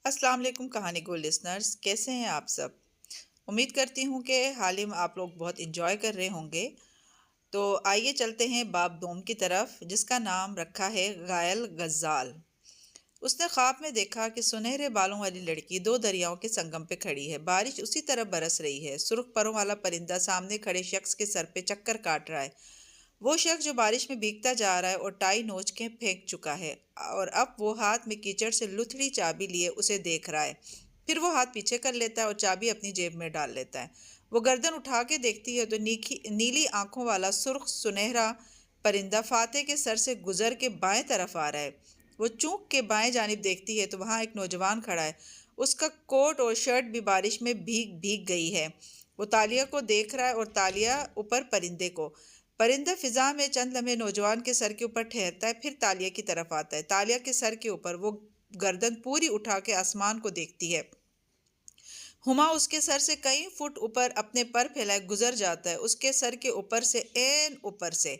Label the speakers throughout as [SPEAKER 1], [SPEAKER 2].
[SPEAKER 1] السلام علیکم کہانی گو لسنرز، کیسے ہیں آپ سب؟ امید کرتی ہوں کہ حال ہی میں آپ لوگ بہت انجوائے کر رہے ہوں گے۔ تو آئیے چلتے ہیں باب دوم کی طرف، جس کا نام رکھا ہے غائل غزال۔ اس نے خواب میں دیکھا کہ سنہرے بالوں والی لڑکی دو دریاؤں کے سنگم پہ کھڑی ہے۔ بارش اسی طرف برس رہی ہے۔ سرخ پروں والا پرندہ سامنے کھڑے شخص کے سر پہ چکر کاٹ رہا ہے۔ وہ شخص جو بارش میں بھیگتا جا رہا ہے اور ٹائی نوچ کے پھینک چکا ہے، اور اب وہ ہاتھ میں کیچڑ سے لتھڑی چابی لیے اسے دیکھ رہا ہے۔ پھر وہ ہاتھ پیچھے کر لیتا ہے اور چابی اپنی جیب میں ڈال لیتا ہے۔ وہ گردن اٹھا کے دیکھتی ہے تو نیلی آنکھوں والا سرخ سنہرا پرندہ فاتح کے سر سے گزر کے بائیں طرف آ رہا ہے۔ وہ چونک کے بائیں جانب دیکھتی ہے تو وہاں ایک نوجوان کھڑا ہے۔ اس کا کوٹ اور شرٹ بھی بارش میں بھیگ گئی ہے۔ وہ تالیہ کو دیکھ رہا ہے اور تالیہ اوپر پرندے کو۔ پرندہ فضا میں چند لمحے نوجوان کے سر کے اوپر ٹھہرتا ہے، پھر تالیہ کی طرف آتا ہے۔ تالیہ کے سر کے اوپر وہ گردن پوری اٹھا کے آسمان کو دیکھتی ہے۔ ہما اس کے سر سے کئی فٹ اوپر اپنے پر پھیلائے گزر جاتا ہے، اس کے سر کے اوپر سے، عین اوپر سے۔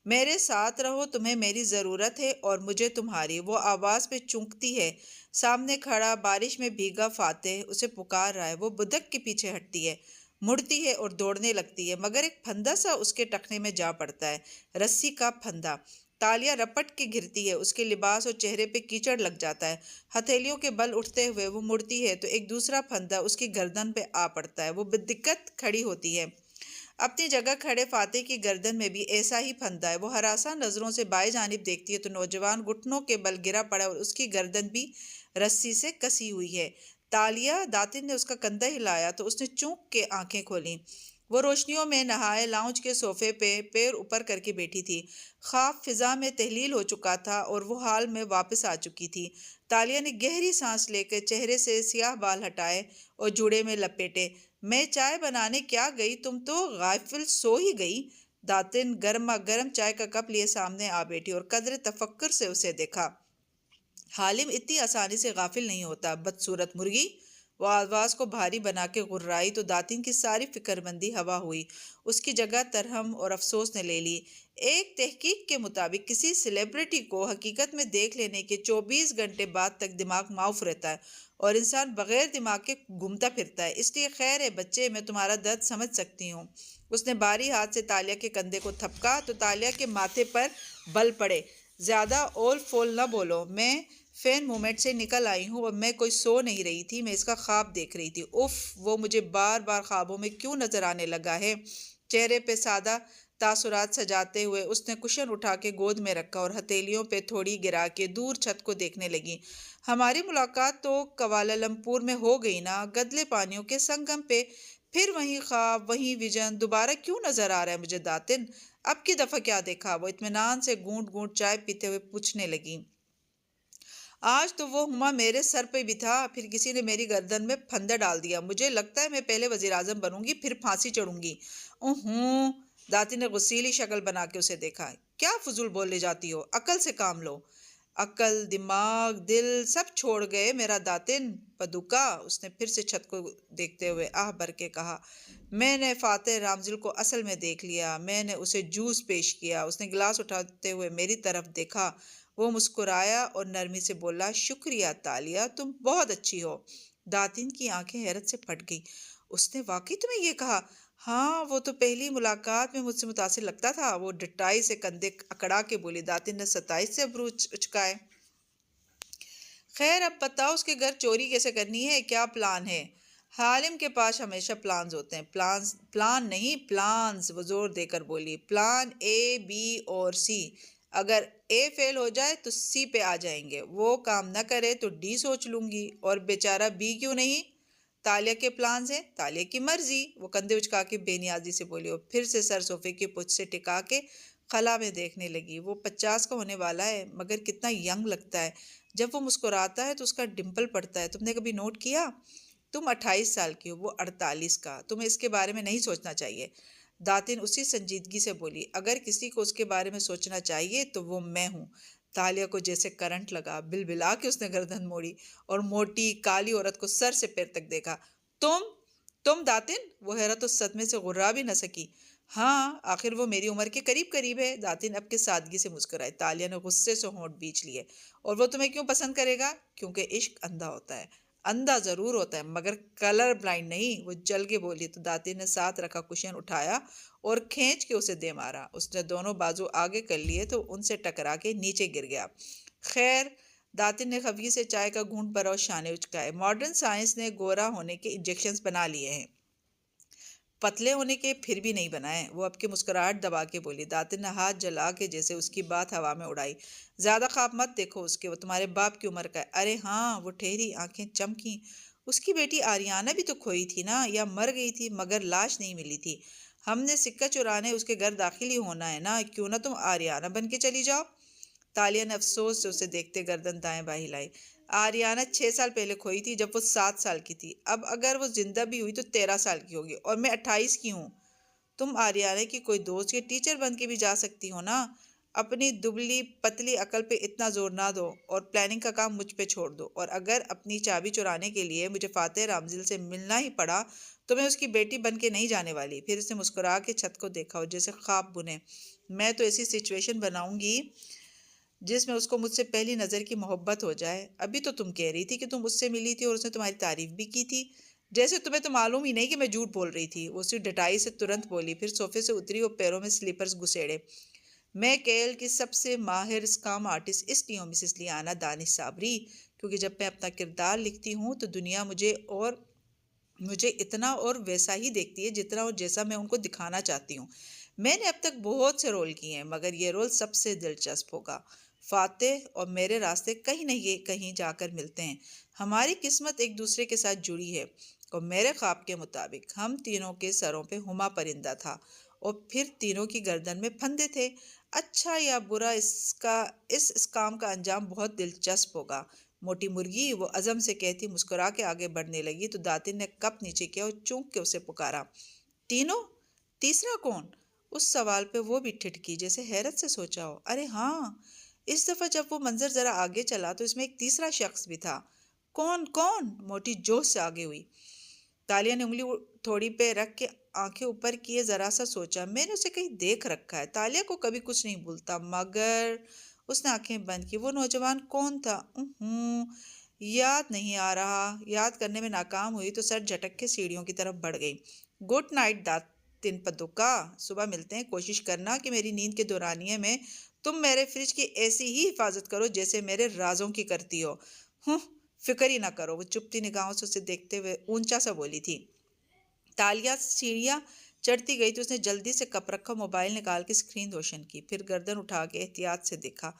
[SPEAKER 1] میرے ساتھ رہو، تمہیں میری ضرورت ہے اور مجھے تمہاری، وہ آواز پہ چونکتی ہے۔ سامنے کھڑا بارش میں بھیگا فاتح اسے پکار رہا ہے۔ وہ بدک کے پیچھے ہٹتی ہے، مڑتی ہے اور دوڑنے لگتی ہے، مگر ایک پھندا سا اس کے ٹخنے میں جا پڑتا ہے، رسی کا پھندا۔ تالیہ رپٹ کے گرتی ہے، اس کے لباس اور چہرے پہ کیچڑ لگ جاتا ہے۔ ہتھیلیوں کے بل اٹھتے ہوئے وہ مڑتی ہے تو ایک دوسرا پھندا اس کی گردن پہ آ پڑتا ہے۔ وہ بدقت کھڑی ہوتی ہے۔ اپنی جگہ کھڑے فاتح کی گردن میں بھی ایسا ہی پھندا ہے۔ وہ ہراساں نظروں سے بائیں جانب دیکھتی ہے تو نوجوان گھٹنوں کے بل گرا پڑا ہے اور اس کی گردن بھی رسی سے کسی ہوئی ہے۔ تالیہ داتن نے اس کا کندھا ہلایا تو اس نے چونک کے آنکھیں کھولیں۔ وہ روشنیوں میں نہائے لاؤنج کے صوفے پہ پیر اوپر کر کے بیٹھی تھی۔ خواب فضا میں تحلیل ہو چکا تھا اور وہ حال میں واپس آ چکی تھی۔ تالیہ نے گہری سانس لے کر چہرے سے سیاہ بال ہٹائے اور جوڑے میں لپیٹے۔ میں چائے بنانے کیا گئی، تم تو غافل سو ہی گئی۔ داتن گرما گرم چائے کا کپ لیے سامنے آ بیٹھی اور قدر تفکر سے اسے دیکھا۔ حالم اتنی آسانی سے غافل نہیں ہوتا، بدصورت مرغی۔ وہ آواز کو بھاری بنا کے غرائی تو داتن کی ساری فکر مندی ہوا ہوئی۔ اس کی جگہ ترہم اور افسوس نے لے لی۔ ایک تحقیق کے مطابق کسی سیلیبریٹی کو حقیقت میں دیکھ لینے کے 24 گھنٹے بعد تک دماغ معاف رہتا ہے اور انسان بغیر دماغ کے گھومتا پھرتا ہے۔ اس لیے خیر ہے بچے، میں تمہارا درد سمجھ سکتی ہوں۔ اس نے بھاری ہاتھ سے تالیہ کے کندھے کو تھپکا تو تالیہ کے ماتھے پر بل پڑے۔ زیادہ اول فول نہ بولو، میں فین مومنٹ سے نکل آئی ہوں اور میں کوئی سو نہیں رہی تھی، میں اس کا خواب دیکھ رہی تھی۔ اف، وہ مجھے بار بار خوابوں میں کیوں نظر آنے لگا ہے؟ چہرے پہ سادہ تاثرات سجاتے ہوئے اس نے کشن اٹھا کے گود میں رکھا اور ہتھیلیوں پہ تھوڑی گرا کے دور چھت کو دیکھنے لگی۔ ہماری ملاقات تو کوالالمپور میں ہو گئی نا، گدلے پانیوں کے سنگم پہ۔ پھر وہی خواب، وہی ویژن دوبارہ کیوں نظر آ رہا ہے مجھے داتن؟ اب کی دفعہ کیا دیکھا؟ وہ اطمینان سے گھونٹ گھونٹ چائے پیتے ہوئے پوچھنے لگی۔ آج تو وہ ہما میرے سر پہ بھی تھا، پھر کسی نے میری گردن میں پھندا ڈال دیا۔ مجھے لگتا ہے میں پہلے وزیر اعظم بنوں گی، پھر پھانسی چڑھوں گی۔ اوہوں، داتی نے غصیلی شکل بنا کے اسے دیکھا۔ کیا فضول بولے جاتی ہو؟ عقل سے کام لو۔ عقل، دماغ، دل سب چھوڑ گئے میرا داتن پدوکا۔ اس نے پھر سے چھت کو دیکھتے ہوئے آہ بھر کے کہا۔ میں نے فاتح رامزل کو اصل میں دیکھ لیا، میں نے اسے جوس پیش کیا۔ اس نے گلاس اٹھاتے ہوئے میری طرف دیکھا۔ وہ مسکرایا اور نرمی سے بولا، شکریہ تالیہ، تم بہت اچھی ہو۔ داتن کی آنکھیں حیرت سے پھٹ گئی۔ اس نے واقعی تمہیں یہ کہا؟ ہاں، وہ تو پہلی ملاقات میں مجھ سے متاثر لگتا تھا، وہ ڈٹائی سے کندھے اکڑا کے بولی۔ داتن نے ستائش سے ابرو اچکائے۔ خیر اب بتاؤ، اس کے گھر چوری کیسے کرنی ہے؟ کیا پلان ہے؟ حالم کے پاس ہمیشہ پلانز ہوتے ہیں۔ پلان نہیں، پلانز، وہ زور دے کر بولی۔ پلان اے، بی اور سی۔ اگر اے فیل ہو جائے تو سی پہ آ جائیں گے، وہ کام نہ کرے تو ڈی سوچ لوں گی، اور بیچارہ بی کیوں نہیں؟ تالیہ کے پلانز ہیں، تالیہ کی مرضی، وہ کندھے اچکا کے بے نیازی سے بولی اور پھر سے سر صوفے کی پچھ سے ٹکا کے خلا میں دیکھنے لگی۔ وہ 50 کا ہونے والا ہے مگر کتنا ینگ لگتا ہے۔ جب وہ مسکراتا ہے تو اس کا ڈمپل پڑتا ہے، تم نے کبھی نوٹ کیا؟ تم 28 سال کی ہو، وہ 48 کا، تمہیں اس کے بارے میں نہیں سوچنا چاہیے۔ داتن اسی سنجیدگی سے بولی، اگر کسی کو اس کے بارے میں سوچنا چاہیے تو وہ میں ہوں۔ تالیہ کو جیسے کرنٹ لگا، بلبلا کے اس نے گردن موڑی اور موٹی کالی عورت کو سر سے پیر تک دیکھا۔ تم داتن؟ وہ حیرت و صدمے سے غرا بھی نہ سکی۔ ہاں، آخر وہ میری عمر کے قریب قریب ہے۔ داتن اب کے سادگی سے مسکرائی۔ تالیہ نے غصے سے ہونٹ بیچ لیے۔ اور وہ تمہیں کیوں پسند کرے گا؟ کیونکہ عشق اندھا ہوتا ہے۔ اندھا ضرور ہوتا ہے مگر کلر بلائنڈ نہیں، وہ جل کے بولی۔ تو داتی نے ساتھ رکھا کشن اٹھایا اور کھینچ کے اسے دے مارا۔ اس نے دونوں بازو آگے کر لیے تو ان سے ٹکرا کے نیچے گر گیا۔ خیر، داتن نے خفگی سے چائے کا گھونٹ بھرا اور شانے اچکائے۔ ماڈرن سائنس نے گورا ہونے کے انجیکشنز بنا لیے ہیں، پتلے ہونے کے پھر بھی نہیں بنائے۔ وہ اب کی مسکراہٹ دبا کے بولی۔ داتن نے ہاتھ جلا کے جیسے اس کی بات ہوا میں اڑائی۔ زیادہ خواب مت دیکھو اس کے، وہ تمہارے باپ کی عمر کا ہے۔ ارے ہاں، وہ ٹھہری، آنکھیں چمکیں۔ اس کی بیٹی آریانہ بھی تو کھوئی تھی نا، یا مر گئی تھی مگر لاش نہیں ملی تھی۔ ہم نے سکہ چرانے اس کے گھر داخل ہی ہونا ہے نا، کیوں نہ تم آریانہ بن کے چلی جاؤ؟ تالیہ نے افسوس سے اسے دیکھتے گردن دائیں بائیں ہلائی۔ آریانہ 6 سال پہلے کھوئی تھی جب وہ 7 سال کی تھی۔ اب اگر وہ زندہ بھی ہوئی تو 13 سال کی ہوگی اور میں 28 کی ہوں۔ تم آریانہ کی کوئی دوست یا ٹیچر بن کے بھی جا سکتی ہو نا۔ اپنی دبلی پتلی عقل پہ اتنا زور نہ دو اور پلاننگ کا کام مجھ پہ چھوڑ دو۔ اور اگر اپنی چابی چرانے کے لیے مجھے فاتح رامزل سے ملنا ہی پڑا تو میں اس کی بیٹی بن کے نہیں جانے والی۔ پھر اس نے مسکرا کے چھت کو دیکھا اور جیسے خواب بنے۔ میں تو ایسی سچویشن بناؤں گی جس میں اس کو مجھ سے پہلی نظر کی محبت ہو جائے۔ ابھی تو تم کہہ رہی تھی کہ تم اس سے ملی تھی اور اس نے تمہاری تعریف بھی کی تھی، جیسے تمہیں تو معلوم ہی نہیں کہ میں جھوٹ بول رہی تھی۔ وہ اسی ڈٹائی سے ترنت بولی، پھر صوفے سے اتری اور پیروں میں سلیپرز گھسیڑے۔ میں کیل کی سب سے ماہر اسکام آرٹسٹ اس لیے ہوں مسز لیانا دانش صابری، کیونکہ جب میں اپنا کردار لکھتی ہوں تو دنیا مجھے اتنا اور ویسا ہی دیکھتی ہے جتنا اور جیسا میں ان کو دکھانا چاہتی ہوں۔ میں نے اب تک بہت سے رول کیے ہیں مگر یہ رول سب سے دلچسپ ہوگا۔ فاتح اور میرے راستے کہیں نہ کہیں جا کر ملتے ہیں۔ ہماری قسمت ایک دوسرے کے ساتھ جڑی ہے اور میرے خواب کے مطابق ہم تینوں کے سروں پہ ہما پرندہ تھا اور پھر تینوں کی گردن میں پھندے تھے۔ اچھا یا برا، اس کام کا انجام بہت دلچسپ ہوگا۔ موٹی مرغی، وہ عزم سے کہتی مسکرا کے آگے بڑھنے لگی تو داتن نے کپ نیچے کیا اور چونک کے اسے پکارا۔ تینوں؟ تیسرا کون؟ اس سوال پہ وہ بھی ٹھٹکی، جیسے حیرت سے سوچا ہو۔ ارے ہاں، اس دفعہ جب وہ منظر ذرا آگے چلا تو اس میں ایک تیسرا شخص بھی تھا۔ کون کون؟ موٹی جوش سے آگے ہوئی۔ تالیہ نے انگلی تھوڑی پہ رکھ کے آنکھیں اوپر کیے ذرا سا سوچا۔ میں نے اسے کہیں دیکھ رکھا ہے۔ تالیہ کو کبھی کچھ نہیں بھولتا مگر اس نے آنکھیں بند کی۔ وہ نوجوان کون تھا؟ یاد نہیں آ رہا۔ یاد کرنے میں ناکام ہوئی تو سر جھٹک کے سیڑھیوں کی طرف بڑھ گئی۔ گڈ نائٹ داتن پدوکا، صبح ملتے ہیں۔ کوشش کرنا کہ میری نیند کے دورانیے میں تم میرے فریج کی ایسی ہی حفاظت کرو جیسے میرے رازوں کی کرتی ہو۔ فکر ہی نہ کرو۔ وہ چپتی نگاہوں سے اسے دیکھتے ہوئے اونچا سا بولی تھی۔ تالیہ سیڑھیاں چڑھتی گئی تو اس نے جلدی سے کپ رکھا، موبائل نکال کے اسکرین روشن کی، پھر گردن اٹھا کے احتیاط سے دیکھا۔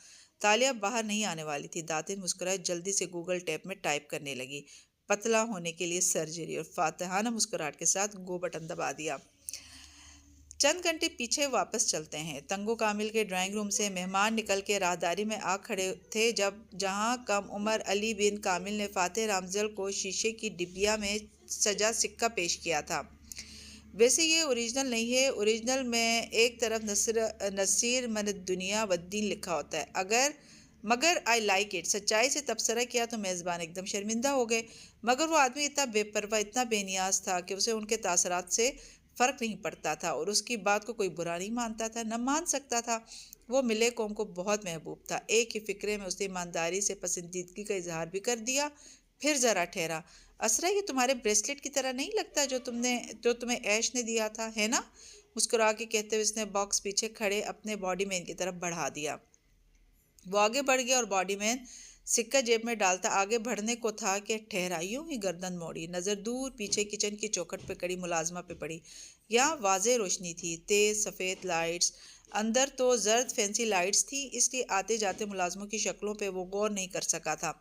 [SPEAKER 1] تالیہ باہر نہیں آنے والی تھی۔ داتن مسکرائے، جلدی سے گوگل ٹیب میں ٹائپ کرنے لگی، پتلا ہونے کے لیے سرجری، اور فاتحانہ مسکراہٹ کے ساتھ گو بٹن دبا دیا۔ چند گھنٹے پیچھے واپس چلتے ہیں۔ تنگو کامل کے ڈرائنگ روم سے مہمان نکل کے راہداری میں آ کھڑے تھے جہاں کم عمر علی بن کامل نے فاتح رامزل کو شیشے کی ڈبیا میں سجا سکہ پیش کیا تھا۔ ویسے یہ اوریجنل نہیں ہے، اوریجنل میں ایک طرف نصیر من الدنیا والدین لکھا ہوتا ہے، مگر آئی لائک اٹ۔ سچائی سے تبصرہ کیا تو میزبان ایک دم شرمندہ ہو گئے، مگر وہ آدمی اتنا بے پرواہ، اتنا بے نیاز تھا کہ اسے ان کے تاثرات سے فرق نہیں پڑتا تھا اور اس کی بات کو کوئی برا نہیں مانتا تھا، نہ مان سکتا تھا۔ وہ ملے قوم کو بہت محبوب تھا۔ ایک ہی فقرے میں اس نے ایمانداری سے پسندیدگی کا اظہار بھی کر دیا۔ پھر ذرا ٹھہرا۔ اسرا، یہ تمہارے بریسلٹ کی طرح نہیں لگتا جو تمہیں ایش نے دیا تھا، ہے نا؟ مسکرا کے کہتے ہوئے اس نے باکس پیچھے کھڑے اپنے باڈی مین کی طرف بڑھا دیا۔ وہ آگے بڑھ گیا اور باڈی مین سکہ جیب میں ڈالتا آگے بڑھنے کو تھا کہ ٹھہرا، یوں ہی گردن موڑی، نظر دور پیچھے کچن کی چوکھٹ پہ کڑی ملازمہ پہ پڑی۔ یہاں واضح روشنی تھی، تیز سفید لائٹس، اندر تو زرد فینسی لائٹس تھی، اس لیے آتے جاتے ملازموں کی شکلوں پہ وہ غور نہیں کر سکا تھا،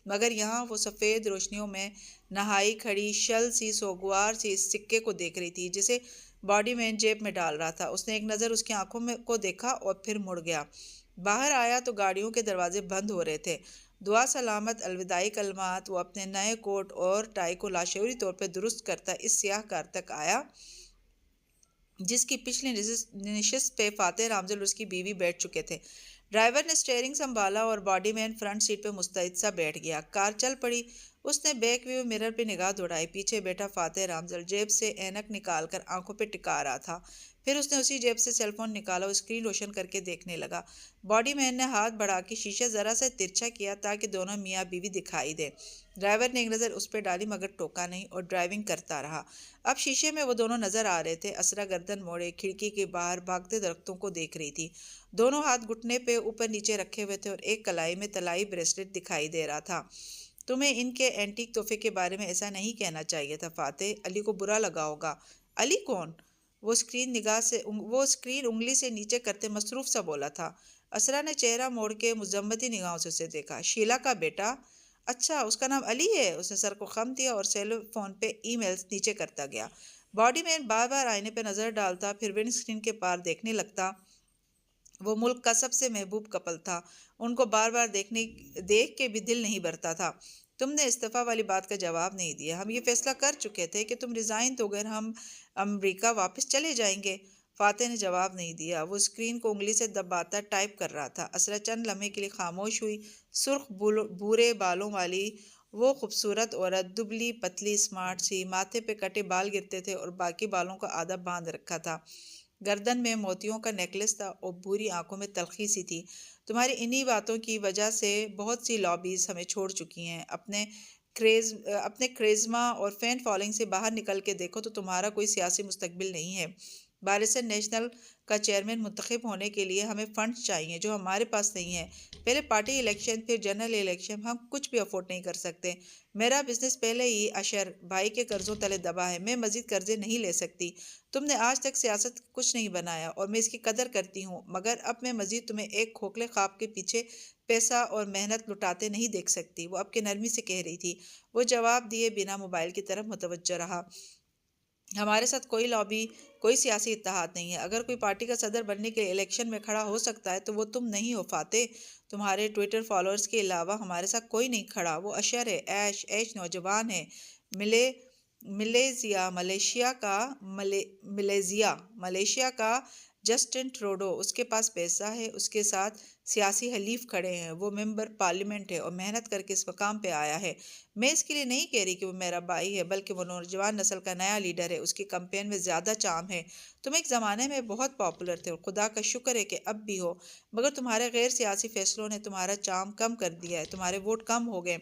[SPEAKER 1] مگر یہاں وہ سفید روشنیوں میں نہائی کھڑی شل سی سوگوار سی اس سکے کو دیکھ رہی تھی جسے باڈی مین جیب میں ڈال رہا تھا۔ اس نے ایک نظر اس کی آنکھوں کو دیکھا اور پھر مڑ گیا۔ باہر آیا تو گاڑیوں کے دروازے بند ہو رہے تھے۔ دعا سلامت الوداعی کلمات وہ اپنے نئے کوٹ اور ٹائی کو لاشعوری طور پہ درست کرتا اس سیاہ کار تک آیا جس کی پچھلی نشست پہ فاتح رامزل اور اس کی بیوی بیٹھ چکے تھے۔ ڈرائیور نے اسٹیئرنگ سنبھالا اور باڈی مین فرنٹ سیٹ پہ مستعد سا بیٹھ گیا۔ کار چل پڑی۔ اس نے بیک ویو مرر پہ نگاہ دوڑائی۔ پیچھے بیٹھا فاتح رامزل جیب سے اینک نکال کر آنکھوں پہ ٹکا رہا تھا۔ پھر اس نے اسی جیب سے سیل فون نکالا اور اسکرین روشن کر کے دیکھنے لگا۔ باڈی مین نے ہاتھ بڑھا کے شیشہ ذرا سا ترچھا کیا تاکہ دونوں میاں بیوی دکھائی دے۔ ڈرائیور نے ایک نظر اس پہ ڈالی مگر ٹوکا نہیں اور ڈرائیونگ کرتا رہا۔ اب شیشے میں وہ دونوں نظر آ رہے تھے۔ اسرا گردن موڑے کھڑکی کے باہر بھاگتے درختوں کو دیکھ رہی تھی۔ دونوں ہاتھ گھٹنے پہ اوپر نیچے رکھے ہوئے تھے اور ایک کلائی میں طلائی بریسلٹ دکھائی دے رہا تھا۔ تمہیں ان کے اینٹیک تحفے کے بارے میں ایسا نہیں کہنا چاہیے تھا فاتح، علی کو برا لگا ہوگا۔ علی کون؟ وہ اسکرین انگلی سے نیچے کرتے مصروف سا بولا تھا۔ اسرا نے چہرہ موڑ کے مذمتی نگاہوں سے اسے دیکھا۔ شیلا کا بیٹا؟ اچھا اس کا نام علی ہے؟ اس نے سر کو خم دیا اور سیل فون پہ ای میلز نیچے کرتا گیا۔ باڈی مین بار بار آئینے پہ نظر ڈالتا پھر ونڈ اسکرین کے پار دیکھنے لگتا۔ وہ ملک کا سب سے محبوب کپل تھا، ان کو بار بار دیکھ کے بھی دل نہیں بھرتا تھا۔ تم نے استعفیٰ والی بات کا جواب نہیں دیا۔ ہم یہ فیصلہ کر چکے تھے کہ تم ریزائن دو گر ہم امریکہ واپس چلے جائیں گے۔ فاتح نے جواب نہیں دیا، وہ اسکرین کو انگلی سے دباتا ٹائپ کر رہا تھا۔ اسرا چند لمحے کے لیے خاموش ہوئی۔ سرخ بھورے بالوں والی وہ خوبصورت عورت، دبلی پتلی اسمارٹ سی، ماتھے پہ کٹے بال گرتے تھے اور باقی بالوں کا آدھا باندھ رکھا تھا۔ گردن میں موتیوں کا نیکلس تھا اور بھوری آنکھوں میں تلخی سی تھی۔ تمہاری انہی باتوں کی وجہ سے بہت سی لابیز ہمیں چھوڑ چکی ہیں۔ اپنے کریزما اور فین فالوئنگ سے باہر نکل کے دیکھو تو تمہارا کوئی سیاسی مستقبل نہیں ہے۔ بارسٹر نیشنل کا چیئرمین منتخب ہونے کے لیے ہمیں فنڈز چاہیے جو ہمارے پاس نہیں ہے۔ پہلے پارٹی الیکشن پھر جنرل الیکشن، ہم کچھ بھی افورڈ نہیں کر سکتے۔ میرا بزنس پہلے ہی اشر بھائی کے قرضوں تلے دبا ہے، میں مزید قرضے نہیں لے سکتی۔ تم نے آج تک سیاست کچھ نہیں بنایا اور میں اس کی قدر کرتی ہوں، مگر اب میں مزید تمہیں ایک کھوکھلے خواب کے پیچھے پیسہ اور محنت لٹاتے نہیں دیکھ سکتی۔ وہ اب کے نرمی سے کہہ رہی تھی۔ وہ جواب دیے بنا موبائل کی طرف متوجہ رہا۔ ہمارے ساتھ کوئی لابی، کوئی سیاسی اتحاد نہیں ہے۔ اگر کوئی پارٹی کا صدر بننے کے لیے الیکشن میں کھڑا ہو سکتا ہے تو وہ تم نہیں ہو فاتح۔ تمہارے ٹویٹر فالوورز کے علاوہ ہمارے ساتھ کوئی نہیں کھڑا۔ وہ اشر ہے، ایش نوجوان ہے، ملیشیا کا جسٹن ٹروڈو، اس کے پاس پیسہ ہے، اس کے ساتھ سیاسی حلیف کھڑے ہیں، وہ ممبر پارلیمنٹ ہے اور محنت کر کے اس مقام پہ آیا ہے۔ میں اس کے لیے نہیں کہہ رہی کہ وہ میرا بھائی ہے، بلکہ وہ نوجوان نسل کا نیا لیڈر ہے، اس کی کمپین میں زیادہ چام ہے۔ تم ایک زمانے میں بہت پاپولر تھے اور خدا کا شکر ہے کہ اب بھی ہو، مگر تمہارے غیر سیاسی فیصلوں نے تمہارا چام کم کر دیا ہے، تمہارے ووٹ کم ہو گئے۔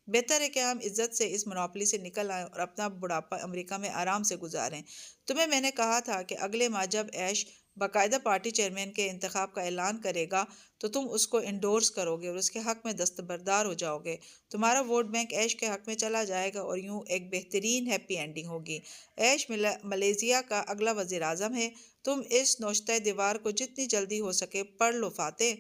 [SPEAKER 1] بہتر ہے کہ ہم عزت سے اس مونوپولی سے نکل آئیں اور اپنا بڑھاپا امریکہ میں آرام سے گزاریں۔ تمہیں میں نے کہا تھا کہ اگلے ماہ جب ایش باقاعدہ پارٹی چیئرمین کے انتخاب کا اعلان کرے گا تو تم اس کو انڈورس کرو گے اور اس کے حق میں دستبردار ہو جاؤ گے۔ تمہارا ووٹ بینک ایش کے حق میں چلا جائے گا اور یوں ایک بہترین ہیپی اینڈنگ ہوگی۔ ایش ملیشیا کا اگلا وزیر اعظم ہے۔ تم اس نوشتہ دیوار کو جتنی جلدی ہو سکے پڑھ لو فاتح،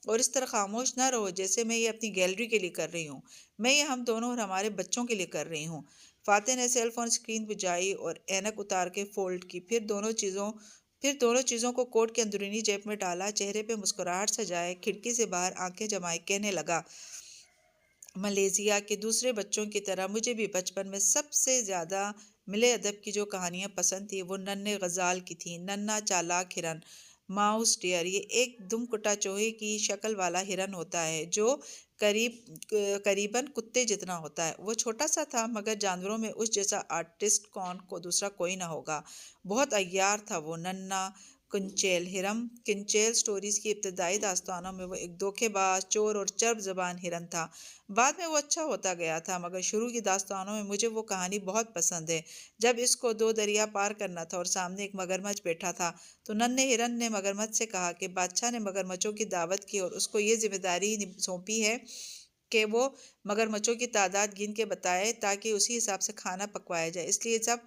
[SPEAKER 1] اور اس طرح خاموش نہ رہو جیسے میں یہ اپنی گیلری کے لیے کر رہی ہوں۔ میں یہ ہم دونوں اور ہمارے بچوں کے لیے کر رہی ہوں۔ فاتح نے سیل فون اسکرین بجائی اور اینک اتار کے فولڈ کی، پھر دونوں چیزوں کو کوٹ کے اندرونی جیب میں ڈالا، چہرے پہ مسکراہٹ سجائے کھڑکی سے باہر آنکھیں جمائے کہنے لگا، ملیشیا کے دوسرے بچوں کی طرح مجھے بھی بچپن میں سب سے زیادہ ملے ادب کی جو کہانیاں پسند تھیں وہ ننھے غزال کی تھیں۔ ننھا چالاک ہرن، ماؤس ڈیئر، یہ ایک دم کٹا چوہے کی شکل والا ہرن ہوتا ہے جو قریباً کتے جتنا ہوتا ہے۔ وہ چھوٹا سا تھا مگر جانوروں میں اس جیسا آرٹسٹ دوسرا کوئی نہ ہوگا۔ بہت عیار تھا وہ ننھا کنچیل ہرن۔ کنچیل سٹوریز کی ابتدائی داستانوں میں وہ ایک دھوکے باز، چور اور چرب زبان ہرن تھا۔ بعد میں وہ اچھا ہوتا گیا تھا، مگر شروع کی داستانوں میں مجھے وہ کہانی بہت پسند ہے۔ جب اس کو 2 دریا پار کرنا تھا اور سامنے ایک مگرمچھ بیٹھا تھا تو ننھے ہرن نے مگرمچھ سے کہا کہ بادشاہ نے مگرمچھوں کی دعوت کی اور اس کو یہ ذمہ داری سونپی ہے کہ وہ مگرمچھوں کی تعداد گن کے بتائے تاکہ اسی حساب سے کھانا پکوایا جائے، اس لیے جب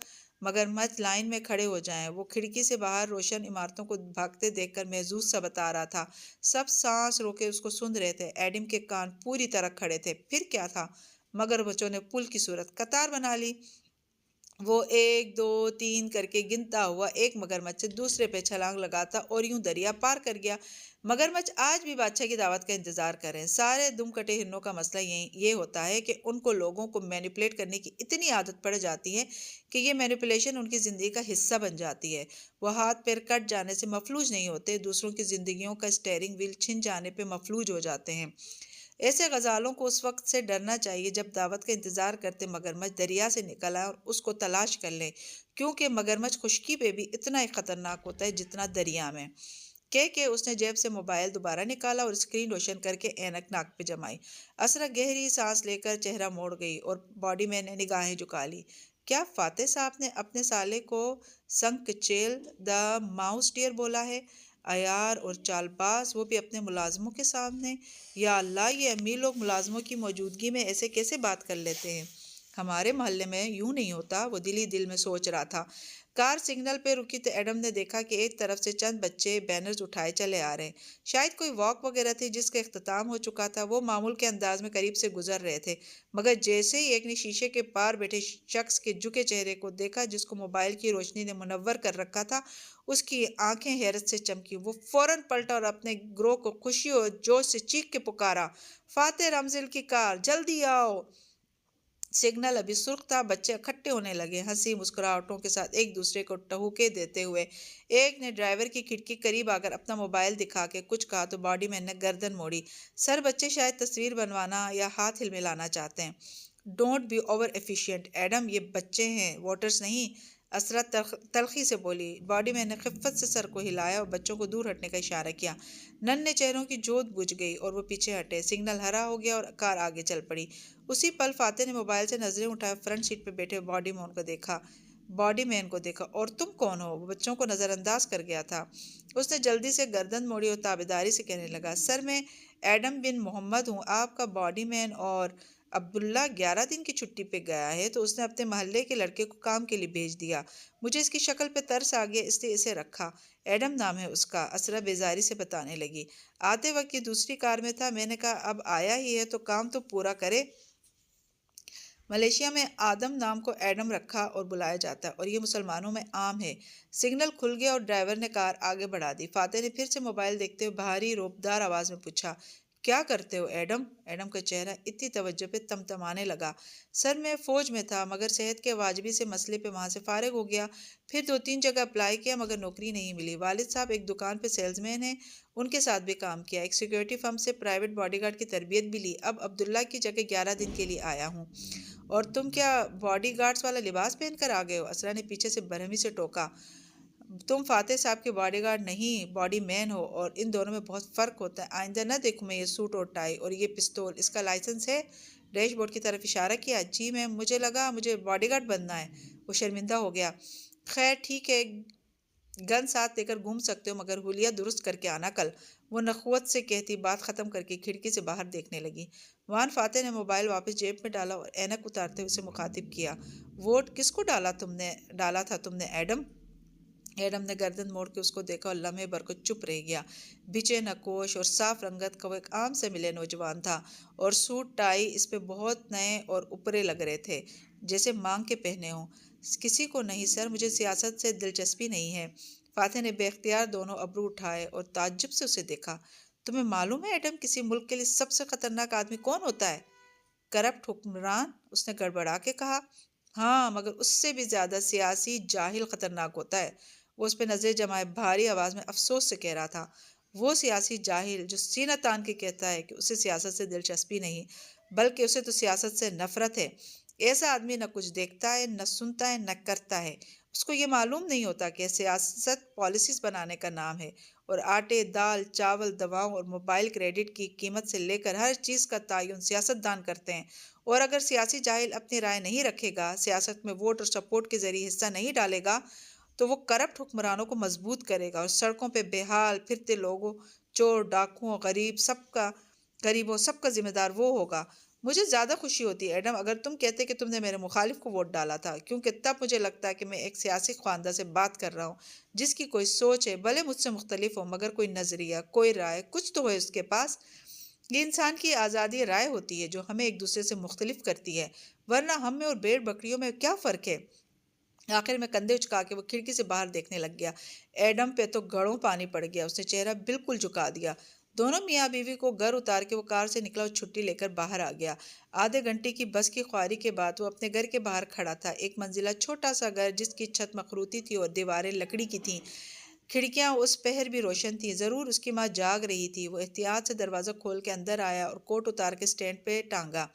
[SPEAKER 1] مگرمچھ لائن میں کھڑے ہو جائیں۔ وہ کھڑکی سے باہر روشن عمارتوں کو بھاگتے دیکھ کر محظوظ سا بتا رہا تھا۔ سب سانس روکے اس کو سن رہے تھے۔ ایڈم کے کان پوری طرح کھڑے تھے۔ پھر کیا تھا؟ مگرمچھوں نے پل کی صورت قطار بنا لی۔ وہ 1 2 3 کر کے گنتا ہوا ایک مگرمچھ سے دوسرے پہ چھلانگ لگاتا اور یوں دریا پار کر گیا۔ مگرمچھ آج بھی بادشاہ کی دعوت کا انتظار کر رہے ہیں۔ سارے دم کٹے ہرنوں کا مسئلہ یہ ہوتا ہے کہ ان کو لوگوں کو مینیپولیٹ کرنے کی اتنی عادت پڑ جاتی ہے کہ یہ مینیپولیشن ان کی زندگی کا حصہ بن جاتی ہے۔ وہ ہاتھ پیر کٹ جانے سے مفلوج نہیں ہوتے، دوسروں کی زندگیوں کا اسٹیئرنگ وہیل چھن جانے پہ مفلوج ہو جاتے ہیں۔ ایسے غزالوں کو اس وقت سے ڈرنا چاہیے جب دعوت کا انتظار کرتے مگرمچھ دریا سے نکل آئے اور اس کو تلاش کر لیں، کیونکہ مگرمچھ خشکی پہ بھی اتنا ہی خطرناک ہوتا ہے جتنا دریا میں۔ کہ اس نے جیب سے موبائل دوبارہ نکالا اور اسکرین روشن کر کے اینک ناک پہ جمائی۔ اسرا گہری سانس لے کر چہرہ موڑ گئی اور باڈی مین نے نگاہیں جھکا لی۔ کیا فاتح صاحب نے اپنے سالے کو سنک چیل دا ماؤس ڈیئر بولا ہے؟ عیار اور چال باز، وہ بھی اپنے ملازموں کے سامنے! یا اللہ، یہ امیر لوگ ملازموں کی موجودگی میں ایسے کیسے بات کر لیتے ہیں؟ ہمارے محلے میں یوں نہیں ہوتا، وہ دل ہی دل میں سوچ رہا تھا۔ کار سگنل پہ رکی تو ایڈم نے دیکھا کہ ایک طرف سے چند بچے بینرز اٹھائے چلے آ رہے ہیں۔ شاید کوئی واک وغیرہ تھی جس کا اختتام ہو چکا تھا۔ وہ معمول کے انداز میں قریب سے گزر رہے تھے، مگر جیسے ہی ایک نے شیشے کے پار بیٹھے شخص کے جھکے چہرے کو دیکھا جس کو موبائل کی روشنی نے منور کر رکھا تھا، اس کی آنکھیں حیرت سے چمکی۔ وہ فوراً پلٹا اور اپنے گروہ کو خوشی اور جوش سے چیخ کے پکارا، فاتح رمزل کی کار، جلدی آؤ! سگنل ابھی سرخ تھا، بچے اکٹھے ہونے لگے، ہنسی مسکراہٹوں کے ساتھ ایک دوسرے کو ٹہوکے دیتے ہوئے۔ ایک نے ڈرائیور کی کھڑکی قریب آ کر اپنا موبائل دکھا کے کچھ کہا تو باڈی مین نے گردن موڑی۔ سر، بچے شاید تصویر بنوانا یا ہاتھ ہلملانا چاہتے ہیں۔ Don't be over efficient Adam, یہ بچے ہیں، ووٹرز نہیں، اسرا تلخی سے بولی۔ باڈی مین نے خفت سے سر کو ہلایا اور بچوں کو دور ہٹنے کا اشارہ کیا۔ ننھے چہروں کی جوت بجھ گئی اور وہ پیچھے ہٹے۔ سگنل ہرا ہو گیا اور کار آگے چل پڑی۔ اسی پل فاتح نے موبائل سے نظریں اٹھائے، فرنٹ سیٹ پہ بیٹھے باڈی مین کو دیکھا۔ اور تم کون ہو؟ وہ بچوں کو نظر انداز کر گیا تھا۔ اس نے جلدی سے گردن موڑی اور تابعداری سے کہنے لگا، سر میں ایڈم بن محمد ہوں، آپ کا باڈی مین، اور عبداللہ 11 دن کی چھٹی پہ گیا ہے تو اس نے اپنے محلے کے لڑکے کو کام کے لیے بھیج دیا۔ مجھے اس کی شکل پہ ترس آ گیا، اس لیے اسے رکھا۔ ایڈم نام ہے اس کا، اسرا بیزاری سے بتانے لگی۔ آتے وقت یہ دوسری کار میں تھا، میں نے کہا اب آیا ہی ہے تو کام تو پورا کرے۔ ملیشیا میں آدم نام کو ایڈم رکھا اور بلایا جاتا ہے، اور یہ مسلمانوں میں عام ہے۔ سگنل کھل گیا اور ڈرائیور نے کار آگے بڑھا دی۔ فاتح نے پھر سے موبائل دیکھتے ہوئے بھاری روبدار آواز میں پوچھا، کیا کرتے ہو ایڈم؟ ایڈم کا چہرہ اتنی توجہ پہ تمتمانے لگا۔ سر، میں فوج میں تھا، مگر صحت کے واجبی سے مسئلے پہ وہاں سے فارغ ہو گیا۔ پھر 2-3 جگہ اپلائی کیا مگر نوکری نہیں ملی۔ والد صاحب ایک دکان پہ سیلز مین ہیں، ان کے ساتھ بھی کام کیا۔ ایک سیکیورٹی فرم سے پرائیویٹ باڈی گارڈ کی تربیت بھی لی۔ اب عبداللہ کی جگہ 11 دن کے لیے آیا ہوں۔ اور تم کیا باڈی گارڈز والا لباس پہن کر آ گئے ہو؟ اسرا نے پیچھے سے برہمی سے ٹوکا۔ تم فاتح صاحب کے باڈی گارڈ نہیں، باڈی مین ہو، اور ان دونوں میں بہت فرق ہوتا ہے۔ آئندہ نہ دیکھوں میں یہ سوٹ اور ٹائی اور یہ پستول، اس کا لائسنس ہے؟ ڈیش بورڈ کی طرف اشارہ کیا۔ جی میم، مجھے لگا مجھے باڈی گارڈ بننا ہے۔ وہ شرمندہ ہو گیا۔ خیر ٹھیک ہے، گن ساتھ لے کر گھوم سکتے ہو، مگر حلیہ درست کر کے آنا کل، وہ نخوت سے کہتی بات ختم کر کے کھڑکی سے باہر دیکھنے لگی۔ وان فاتح نے موبائل واپس جیب میں ڈالا اور اینک اتارتے ہوئے اسے مخاطب کیا، ووٹ کس کو ڈالا تھا تم نے ایڈم؟ ایڈم نے گردن موڑ کے اس کو دیکھا اور لمحے بھر کو چپ رہ گیا۔ بچے نکوش اور صاف رنگت کا وہ ایک عام سے ملے نوجوان تھا، اور سوٹ ٹائی اس پہ بہت نئے اور اوپرے لگ رہے تھے، جیسے مانگ کے پہنے ہوں۔ کسی کو نہیں سر، مجھے سیاست سے دلچسپی نہیں ہے۔ فاتح نے بے اختیار دونوں ابرو اٹھائے اور تعجب سے اسے دیکھا۔ تمہیں معلوم ہے ایڈم، کسی ملک کے لیے سب سے خطرناک آدمی کون ہوتا ہے؟ کرپٹ حکمران، اس نے گڑبڑا کے کہا۔ ہاں، مگر اس سے بھی زیادہ سیاسی جاہل خطرناک ہوتا ہے، وہ اس پہ نظریں جمائے بھاری آواز میں افسوس سے کہہ رہا تھا۔ وہ سیاسی جاہل جو سینہ تان کے کہتا ہے کہ اسے سیاست سے دلچسپی نہیں، بلکہ اسے تو سیاست سے نفرت ہے۔ ایسا آدمی نہ کچھ دیکھتا ہے، نہ سنتا ہے، نہ کرتا ہے۔ اس کو یہ معلوم نہیں ہوتا کہ سیاست پالیسیز بنانے کا نام ہے، اور آٹے، دال، چاول، دواؤں اور موبائل کریڈٹ کی قیمت سے لے کر ہر چیز کا تعین سیاست دان کرتے ہیں۔ اور اگر سیاسی جاہل اپنی رائے نہیں رکھے گا، سیاست میں ووٹ اور سپورٹ کے ذریعے حصہ نہیں ڈالے گا، تو وہ کرپٹ حکمرانوں کو مضبوط کرے گا اور سڑکوں پہ بے حال پھرتے لوگوں، چور، ڈاکوؤں، غریبوں سب کا ذمہ دار وہ ہوگا۔ مجھے زیادہ خوشی ہوتی ہے ایڈم اگر تم کہتے کہ تم نے میرے مخالف کو ووٹ ڈالا تھا، کیونکہ تب مجھے لگتا ہے کہ میں ایک سیاسی خواندہ سے بات کر رہا ہوں جس کی کوئی سوچ ہے، بھلے مجھ سے مختلف ہو، مگر کوئی نظریہ، کوئی رائے، کچھ تو ہے اس کے پاس۔ یہ انسان کی آزادی رائے ہوتی ہے جو ہمیں ایک دوسرے سے مختلف کرتی ہے، ورنہ ہم میں اور بھیڑ بکریوں میں کیا فرق ہے؟ آخر میں کندھے اچکا کے وہ کھڑکی سے باہر دیکھنے لگ گیا۔ ایڈم پہ تو گھڑوں پانی پڑ گیا، اس نے چہرہ بالکل جھکا دیا۔ دونوں میاں بیوی کو گھر اتار کے وہ کار سے نکلا اور چھٹی لے کر باہر آ گیا۔ آدھے گھنٹے کی بس کی خواری کے بعد وہ اپنے گھر کے باہر کھڑا تھا، ایک منزلہ چھوٹا سا گھر جس کی چھت مخروطی تھی اور دیواریں لکڑی کی تھیں۔ کھڑکیاں اس پہر بھی روشن تھیں، ضرور اس کی ماں جاگ رہی تھی۔ وہ احتیاط سے دروازہ کھول کے اندر آیا اور کوٹ اتار کے سٹینڈ پہ ٹانگا،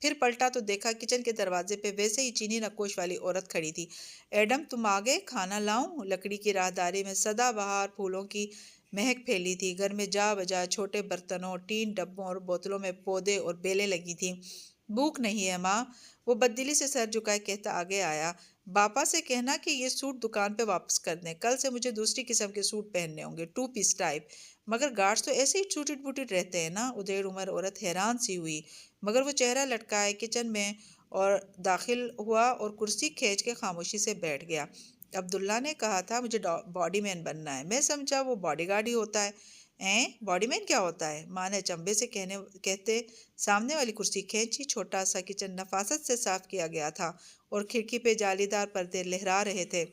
[SPEAKER 1] پھر پلٹا تو دیکھا کچن کے دروازے پہ ویسے ہی چینی نقوش والی عورت کھڑی تھی۔ ایڈم تم آ گئے، کھانا لاؤں؟ لکڑی کی راہداری میں سدا بہار پھولوں کی مہک پھیلی تھی۔ گھر میں جا بجا چھوٹے برتنوں، ٹین ڈبوں اور بوتلوں میں پودے اور بیلیں لگی تھیں۔ بھوک نہیں ہے ماں؟ وہ بددلی سے سر جھکائے کہتا آگے آیا۔ باپا سے کہنا کہ یہ سوٹ دکان پہ واپس کر دیں، کل سے مجھے دوسری قسم کے سوٹ پہننے ہوں گے، 2 پیس ٹائپ۔ مگر گارڈز تو ایسے ہی ٹوٹڈ بوٹڈ رہتے ہیں نا؟ ادھیڑ عمر عورت حیران سی ہوئی، مگر وہ چہرہ لٹکائے کچن میں اور داخل ہوا اور کرسی کھینچ کے خاموشی سے بیٹھ گیا۔ عبداللہ نے کہا تھا مجھے باڈی مین بننا ہے، میں سمجھا وہ باڈی گارڈ ہی ہوتا ہے۔ باڈی مین کیا ہوتا ہے؟ ماں نے چمبے سے کہتے سامنے والی کرسی کھینچی۔ چھوٹا سا کچن نفاست سے صاف کیا گیا تھا اور کھڑکی پہ جالی دار پردے لہرا رہے تھے،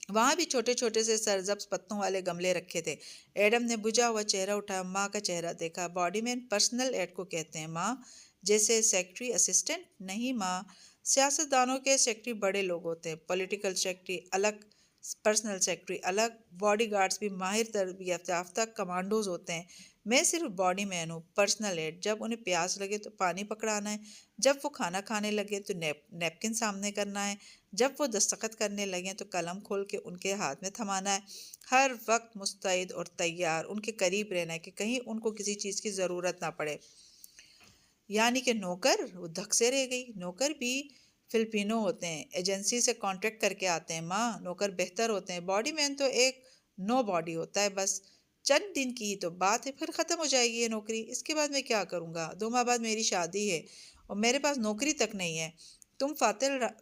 [SPEAKER 1] وہاں بھی چھوٹے چھوٹے سے سرسبز پتوں والے گملے رکھے تھے۔ ایڈم نے بجھا ہوا چہرہ اٹھایا، ماں کا چہرہ دیکھا۔ باڈی مین پرسنل ایڈ کو کہتے ہیں ماں، جیسے سیکرٹری اسسٹنٹ؟ نہیں ماں، سیاست دانوں کے سیکرٹری بڑے لوگ ہوتے ہیں، پولیٹیکل سیکرٹری الگ، پرسنل سیکرٹری الگ، باڈی گارڈز بھی ماہر تربیت یافتہ کمانڈوز ہوتے ہیں۔ میں صرف باڈی مین ہوں، پرسنل ایڈ۔ جب انہیں پیاس لگے تو پانی پکڑانا ہے، جب وہ کھانا کھانے لگے تو نیپکن سامنے کرنا ہے، جب وہ دستخط کرنے لگیں تو قلم کھول کے ان کے ہاتھ میں تھمانا ہے، ہر وقت مستعد اور تیار ان کے قریب رہنا ہے کہ کہیں ان کو کسی چیز کی ضرورت نہ پڑے۔ یعنی کہ نوکر؟ وہ دھک سے رہ گئی۔ نوکر بھی فلپینو ہوتے ہیں، ایجنسی سے کانٹریکٹ کر کے آتے ہیں ماں، نوکر بہتر ہوتے ہیں۔ باڈی مین تو ایک نو باڈی ہوتا ہے، بس چند دن کی ہی تو بات ہے، پھر ختم ہو جائے گی یہ نوکری۔ اس کے بعد میں کیا کروں گا؟ 2 ماہ بعد میری شادی ہے اور میرے پاس نوکری تک نہیں ہے۔ تم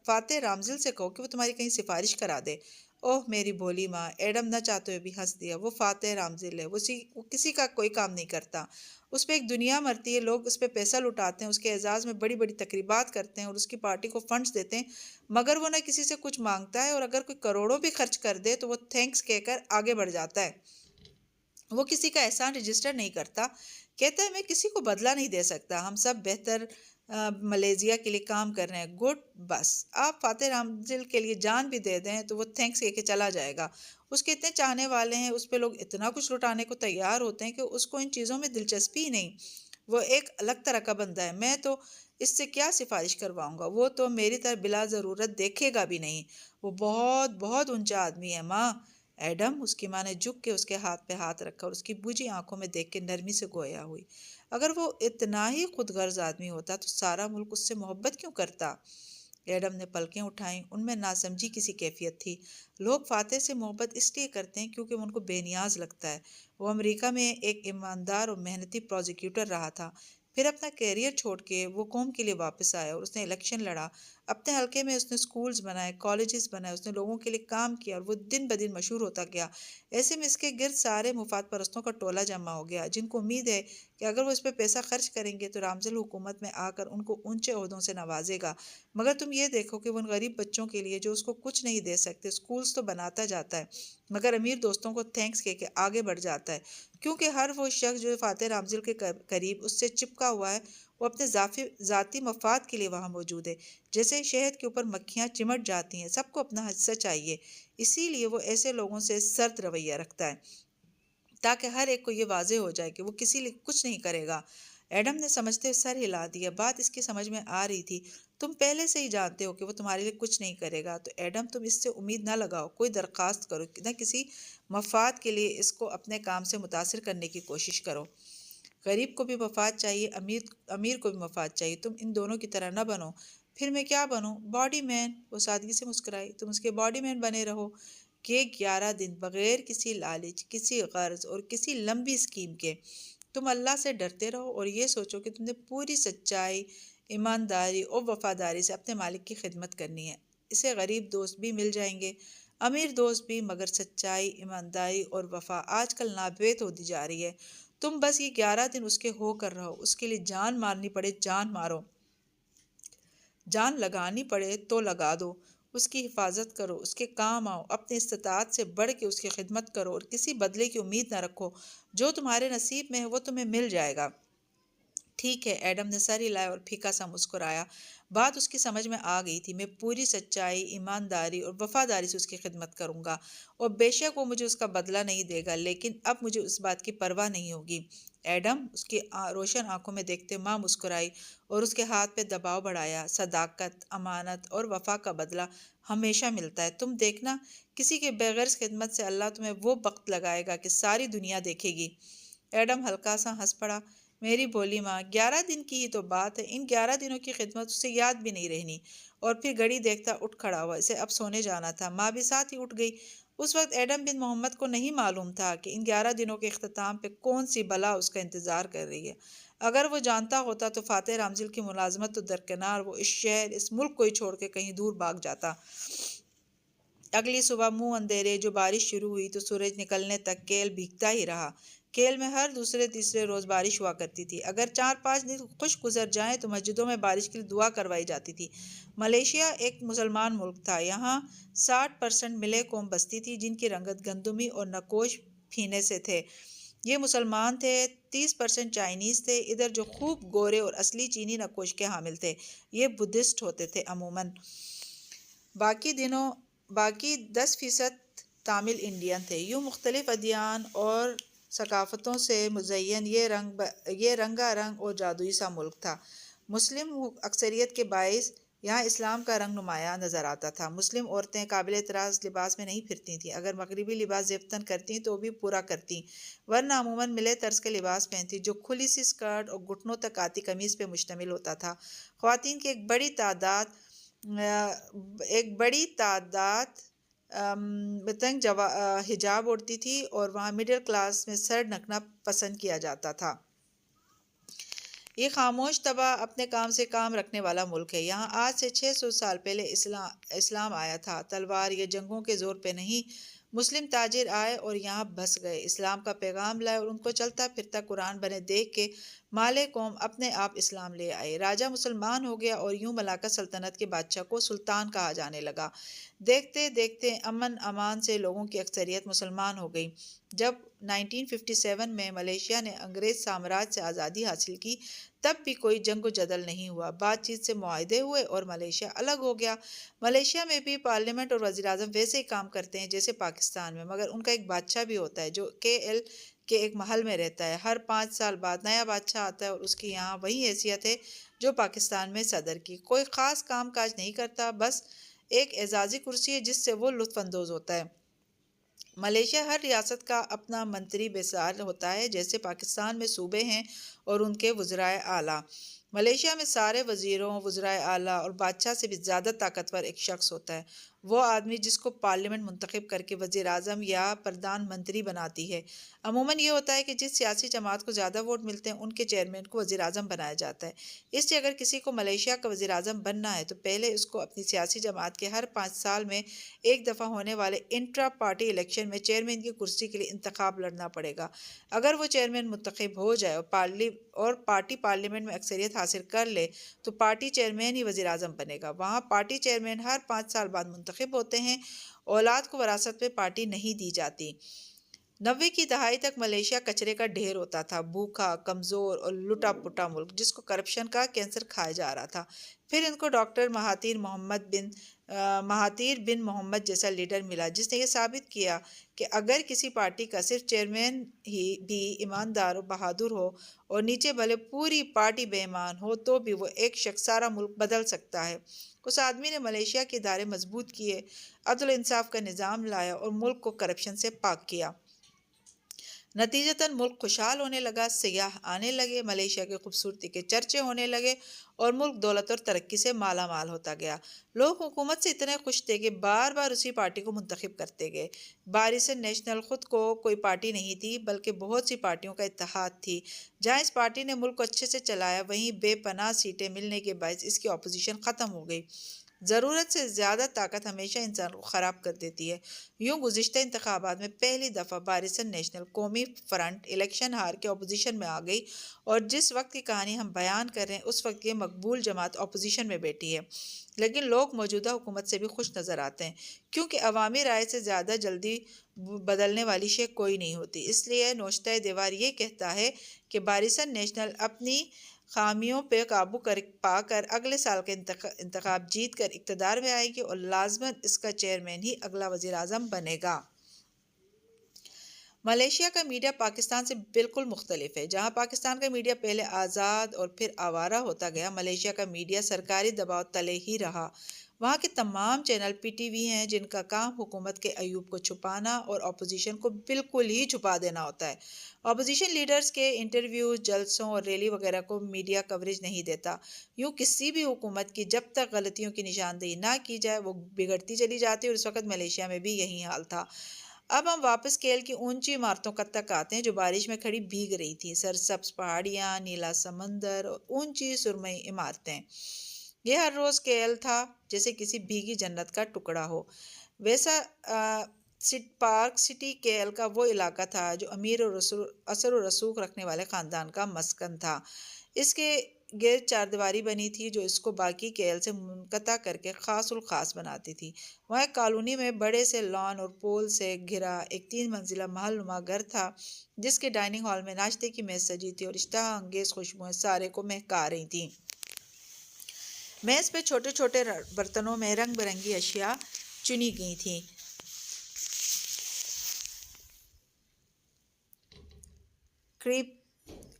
[SPEAKER 1] فاتح رامزل سے کہو کہ وہ تمہاری کہیں سفارش کرا دے۔ اوہ میری بھولی ماں! ایڈم نہ چاہتے ہوئے بھی ہنس دیا۔ وہ فاتح رامزل ہے، وہ کسی کا کوئی کام نہیں کرتا، اس پہ ایک دنیا مرتی ہے، لوگ اس پہ پیسہ لٹاتے ہیں، اس کے اعزاز میں بڑی بڑی تقریبات کرتے ہیں اور اس کی پارٹی کو فنڈز دیتے ہیں، مگر وہ نہ کسی سے کچھ مانگتا ہے، اور اگر کوئی کروڑوں بھی خرچ کر دے تو وہ تھینکس کہہ کر آگے بڑھ جاتا ہے۔ وہ کسی کا احسان رجسٹر نہیں کرتا، کہتا ہے میں کسی کو بدلہ نہیں دے سکتا، ہم سب بہتر ملیزیا کے لیے کام کر رہے ہیں، گڈ، بس آپ فاتح رامزل کے لیے جان بھی دے دیں تو وہ تھینکس کہہ کے چلا جائے گا۔ اس کے اتنے چاہنے والے ہیں، اس پہ لوگ اتنا کچھ لٹانے کو تیار ہوتے ہیں کہ اس کو ان چیزوں میں دلچسپی ہی نہیں۔ وہ ایک الگ طرح کا بندہ ہے، میں تو اس سے کیا سفارش کرواؤں گا، وہ تو میری طرح بلا ضرورت دیکھے گا بھی نہیں، وہ بہت بہت اونچا آدمی ہے ماں۔ ایڈم، اس کی ماں نے جھک کے اس کے ہاتھ پہ ہاتھ رکھا اور اس کی بجھی آنکھوں میں دیکھ کے نرمی سے گویا ہوئی۔ اگر وہ اتنا ہی خود غرض آدمی ہوتا تو سارا ملک اس سے محبت کیوں کرتا؟ ایڈم نے پلکیں اٹھائیں، ان میں ناسمجھی کسی کیفیت تھی۔ لوگ فاتح سے محبت اس لیے کرتے ہیں کیونکہ وہ ان کو بے نیاز لگتا ہے۔ وہ امریکہ میں ایک ایماندار اور محنتی پروزیکیوٹر رہا تھا، پھر اپنا کیریئر چھوڑ کے وہ قوم کے لیے واپس آیا اور اس نے الیکشن لڑا، اپنے حلقے میں اس نے سکولز بنائے، کالجز بنائے، اس نے لوگوں کے لیے کام کیا اور وہ دن بدن مشہور ہوتا گیا۔ ایسے میں اس کے گرد سارے مفاد پرستوں کا ٹولہ جمع ہو گیا، جن کو امید ہے کہ اگر وہ اس پہ پیسہ خرچ کریں گے تو رامزل حکومت میں آ کر ان کو اونچے عہدوں سے نوازے گا۔ مگر تم یہ دیکھو کہ وہ ان غریب بچوں کے لیے جو اس کو کچھ نہیں دے سکتے، سکولز تو بناتا جاتا ہے، مگر امیر دوستوں کو تھینکس کہہ کے آگے بڑھ جاتا ہے، کیونکہ ہر وہ شخص جو فاتح رامزل کے قریب اس سے چپکا ہوا ہے وہ اپنے ذاتی مفاد کے لیے وہاں موجود ہے۔ جیسے شہد کے اوپر مکھیاں چمٹ جاتی ہیں، سب کو اپنا حصہ چاہیے، اسی لیے وہ ایسے لوگوں سے سرد رویہ رکھتا ہے، تاکہ ہر ایک کو یہ واضح ہو جائے کہ وہ کسی لیے کچھ نہیں کرے گا۔ ایڈم نے سمجھتے سر ہلا دیا، بات اس کی سمجھ میں آ رہی تھی۔ تم پہلے سے ہی جانتے ہو کہ وہ تمہارے لیے کچھ نہیں کرے گا، تو ایڈم تم اس سے امید نہ لگاؤ، کوئی درخواست کرو نہ کسی مفاد کے لیے اس کو اپنے کام سے متاثر کرنے کی کوشش کرو۔ غریب کو بھی مفاد چاہیے، امیر کو بھی مفاد چاہیے، تم ان دونوں کی طرح نہ بنو۔ پھر میں کیا بنوں؟ باڈی مین، وہ سادگی سے مسکرائی۔ تم اس کے باڈی مین بنے رہو کہ 11 دن بغیر کسی لالچ، کسی غرض اور کسی لمبی اسکیم کے تم اللہ سے ڈرتے رہو اور یہ سوچو کہ تم نے پوری سچائی، ایمانداری اور وفاداری سے اپنے مالک کی خدمت کرنی ہے۔ اسے غریب دوست بھی مل جائیں گے، امیر دوست بھی، مگر سچائی، ایمانداری اور وفا آج کل نابیت ہوتی جا رہی ہے۔ تم بس یہ 11 دن اس کے ہو کر رہو، اس کے لیے جان مارنی پڑے جان مارو، جان لگانی پڑے تو لگا دو، اس کی حفاظت کرو، اس کے کام آؤ، اپنے استطاعت سے بڑھ کے اس کی خدمت کرو اور کسی بدلے کی امید نہ رکھو، جو تمہارے نصیب میں ہے وہ تمہیں مل جائے گا۔ ٹھیک ہے، ایڈم نے سر ہلایا اور پھیکا سا مسکرایا۔ بات اس کی سمجھ میں آ گئی تھی۔ میں پوری سچائی، ایمانداری اور وفاداری سے اس کی خدمت کروں گا، اور بے شک وہ مجھے اس کا بدلہ نہیں دے گا، لیکن اب مجھے اس بات کی پرواہ نہیں ہوگی۔ ایڈم، اس کی روشن آنکھوں میں دیکھتے ماں مسکرائی اور اس کے ہاتھ پہ دباؤ بڑھایا۔ صداقت، امانت اور وفا کا بدلہ ہمیشہ ملتا ہے۔ تم دیکھنا، کسی کے بغیر خدمت سے اللہ تمہیں وہ وقت لگائے گا کہ ساری دنیا دیکھے گی۔ ایڈم ہلکا سا ہنس پڑا۔ میری بولی ماں، 11 دن کی ہی تو بات ہے، ان 11 دنوں کی خدمت اسے یاد بھی نہیں رہنی۔ اور پھر گھڑی دیکھتا اٹھ کھڑا ہوا، اسے اب سونے جانا تھا۔ ماں بھی ساتھ ہی اٹھ گئی۔ اس وقت ایڈم بن محمد کو نہیں معلوم تھا کہ ان 11 دنوں کے اختتام پہ کون سی بلا اس کا انتظار کر رہی ہے۔ اگر وہ جانتا ہوتا تو فاتح رامزل کی ملازمت تو درکنار، وہ اس شہر، اس ملک کو ہی چھوڑ کے کہیں دور بھاگ جاتا۔ اگلی صبح منہ اندھیرے جو بارش شروع ہوئی تو سورج نکلنے تک کیل بھیگتا ہی رہا۔ کیل میں ہر دوسرے تیسرے روز بارش ہوا کرتی تھی۔ اگر 4-5 دن خشک گزر جائیں تو مسجدوں میں بارش کے لیے دعا کروائی جاتی تھی۔ ملیشیا ایک مسلمان ملک تھا۔ یہاں 60% ملے قوم بستی تھی، جن کی رنگت گندمی اور نقوش پھینے سے تھے۔ یہ مسلمان تھے۔ 30% چائنیز تھے ادھر، جو خوب گورے اور اصلی چینی نقوش کے حامل تھے۔ یہ بدھسٹ ہوتے تھے عموماً۔ باقی 10% تامل انڈین تھے۔ یوں مختلف ادیان اور ثقافتوں سے مزین یہ رنگا رنگ اور جادوئی سا ملک تھا۔ مسلم اکثریت کے باعث یہاں اسلام کا رنگ نمایاں نظر آتا تھا۔ مسلم عورتیں قابل اعتراض لباس میں نہیں پھرتی تھیں۔ اگر مغربی لباس زیبتاً کرتیں تو بھی پورا کرتیں، ورنہ عموماً ملے طرز کے لباس پہنتی، جو کھلی سی اسکرٹ اور گھٹنوں تک آتی قمیض پہ مشتمل ہوتا تھا۔ خواتین کی ایک بڑی تعداد بتنگ حجاب اوڑھتی تھی، اور وہاں مڈل کلاس میں سر ڈھکنا پسند کیا جاتا تھا۔ یہ خاموش طبع اپنے کام سے کام رکھنے والا ملک ہے۔ یہاں آج سے 600 سال پہلے اسلام آیا تھا۔ تلوار یا جنگوں کے زور پہ نہیں، مسلم تاجر آئے اور یہاں بس گئے، اسلام کا پیغام لائے، اور ان کو چلتا پھرتا قرآن بنے دیکھ کے مالے قوم اپنے آپ اسلام لے آئے۔ راجہ مسلمان ہو گیا اور یوں ملاکا سلطنت کے بادشاہ کو سلطان کہا جانے لگا۔ دیکھتے دیکھتے امن امان سے لوگوں کی اکثریت مسلمان ہو گئی۔ جب 1957 میں ملیشیا نے انگریز سامراج سے آزادی حاصل کی، تب بھی کوئی جنگ و جدل نہیں ہوا، بات چیت سے معاہدے ہوئے اور ملیشیا الگ ہو گیا۔ ملیشیا میں بھی پارلیمنٹ اور وزیر اعظم ویسے ہی کام کرتے ہیں جیسے پاکستان میں، مگر ان کا ایک بادشاہ بھی ہوتا ہے جو KL کے ایک محل میں رہتا ہے۔ ہر 5 سال بعد نیا بادشاہ آتا ہے اور اس کی یہاں وہی حیثیت ہے جو پاکستان میں صدر کی۔ کوئی خاص کام کاج نہیں کرتا، بس ایک اعزازی کرسی ہے جس سے وہ لطف اندوز ہوتا ہے۔ ملیشیا ہر ریاست کا اپنا منتری بیسار ہوتا ہے، جیسے پاکستان میں صوبے ہیں اور ان کے وزرائے اعلیٰ۔ ملیشیا میں سارے وزیروں، وزرائے اعلیٰ اور بادشاہ سے بھی زیادہ طاقتور ایک شخص ہوتا ہے، وہ آدمی جس کو پارلیمنٹ منتخب کر کے وزیر اعظم یا پردھان منتری بناتی ہے۔ عموماً یہ ہوتا ہے کہ جس سیاسی جماعت کو زیادہ ووٹ ملتے ہیں ان کے چیئرمین کو وزیر اعظم بنایا جاتا ہے۔ اس لیے اگر کسی کو ملیشیا کا وزیر اعظم بننا ہے تو پہلے اس کو اپنی سیاسی جماعت کے ہر 5 سال میں ایک دفعہ ہونے والے انٹرا پارٹی الیکشن میں چیئرمین کی کرسی کے لیے انتخاب لڑنا پڑے گا۔ اگر وہ چیئرمین منتخب ہو جائے اور پارٹی پارلیمنٹ میں اکثریت حاصل کر لے تو پارٹی چیئرمین ہی وزیر اعظم بنے گا۔ وہاں پارٹی چیئرمین ہر 5 سال بعد منتخب ہوتے ہیں، اولاد کو وراثت میں پارٹی نہیں دی جاتی۔ 90 کی دہائی تک ملیشیا کچرے کا ڈھیر ہوتا تھا، بھوکا، کمزور اور لٹا پٹا ملک جس کو کرپشن کا کینسر کھائے جا رہا تھا۔ پھر ان کو ڈاکٹر مہاتیر بن محمد جیسا لیڈر ملا جس نے یہ ثابت کیا کہ اگر کسی پارٹی کا صرف چیئرمین ہی بھی ایماندار و بہادر ہو اور نیچے بھلے پوری پارٹی بے ایمان ہو تو بھی وہ ایک شخص سارا ملک بدل سکتا ہے۔ اس آدمی نے ملیشیا کے ادارے مضبوط کیے، عدل و انصاف کا نظام لایا اور ملک کو کرپشن سے پاک کیا۔ نتیجتاً ملک خوشحال ہونے لگا، سیاح آنے لگے، ملیشیا کی خوبصورتی کے چرچے ہونے لگے اور ملک دولت اور ترقی سے مالا مال ہوتا گیا۔ لوگ حکومت سے اتنے خوش تھے کہ بار بار اسی پارٹی کو منتخب کرتے گئے۔ بارسن نیشنل خود کو کوئی پارٹی نہیں تھی بلکہ بہت سی پارٹیوں کا اتحاد تھی۔ جہاں اس پارٹی نے ملک کو اچھے سے چلایا وہیں بے پناہ سیٹیں ملنے کے باعث اس کی اپوزیشن ختم ہو گئی۔ ضرورت سے زیادہ طاقت ہمیشہ انسان کو خراب کر دیتی ہے۔ یوں گزشتہ انتخابات میں پہلی دفعہ بارسن نیشنل قومی فرنٹ الیکشن ہار کے اپوزیشن میں آ گئی، اور جس وقت کی کہانی ہم بیان کر رہے ہیں اس وقت یہ مقبول جماعت اپوزیشن میں بیٹھی ہے۔ لیکن لوگ موجودہ حکومت سے بھی خوش نظر آتے ہیں، کیونکہ عوامی رائے سے زیادہ جلدی بدلنے والی شے کوئی نہیں ہوتی۔ اس لیے نوشتہ دیوار یہ کہتا ہے کہ بارسن نیشنل اپنی خامیوں پہ قابو پا کر اگلے سال کے انتخاب جیت کر اقتدار میں آئے گی اور لازماً اس کا چیئرمین ہی اگلا وزیر اعظم بنے گا۔ ملائیشیا کا میڈیا پاکستان سے بالکل مختلف ہے۔ جہاں پاکستان کا میڈیا پہلے آزاد اور پھر آوارہ ہوتا گیا، ملائیشیا کا میڈیا سرکاری دباؤ تلے ہی رہا۔ وہاں کے تمام چینل پی ٹی وی ہیں جن کا کام حکومت کے عیوب کو چھپانا اور اپوزیشن کو بالکل ہی چھپا دینا ہوتا ہے۔ اپوزیشن لیڈرز کے انٹرویوز، جلسوں اور ریلی وغیرہ کو میڈیا کوریج نہیں دیتا۔ یوں کسی بھی حکومت کی جب تک غلطیوں کی نشاندہی نہ کی جائے وہ بگڑتی چلی جاتی ہے، اور اس وقت ملائیشیا میں بھی یہی حال تھا۔ اب ہم واپس کیل کی اونچی عمارتوں تک آتے ہیں جو بارش میں کھڑی بھیگ رہی تھی۔ سرسبز پہاڑیاں، نیلا سمندر اور اونچی سرمئی عمارتیں۔ یہ ہر روز کیل تھا جیسے کسی بھیگی جنت کا ٹکڑا ہو۔ ویسا پارک سٹی کیل کا وہ علاقہ تھا جو امیر اور اثر و رسوخ رکھنے والے خاندان کا مسکن تھا۔ اس کے گرد چاردیواری بنی تھی جو اس کو باقی کیل سے منقطع کر کے خاص الخاص بناتی تھی۔ وہاں ایک کالونی میں بڑے سے لان اور پول سے گھرا ایک 3 منزلہ محل نما گھر تھا جس کے ڈائننگ ہال میں ناشتے کی میز سجی تھی اور اشتہا انگیز خوشبوئیں سارے کو مہکا رہی تھیں۔ میز پہ چھوٹے چھوٹے برتنوں میں رنگ برنگی اشیاء چنی گئی تھیں۔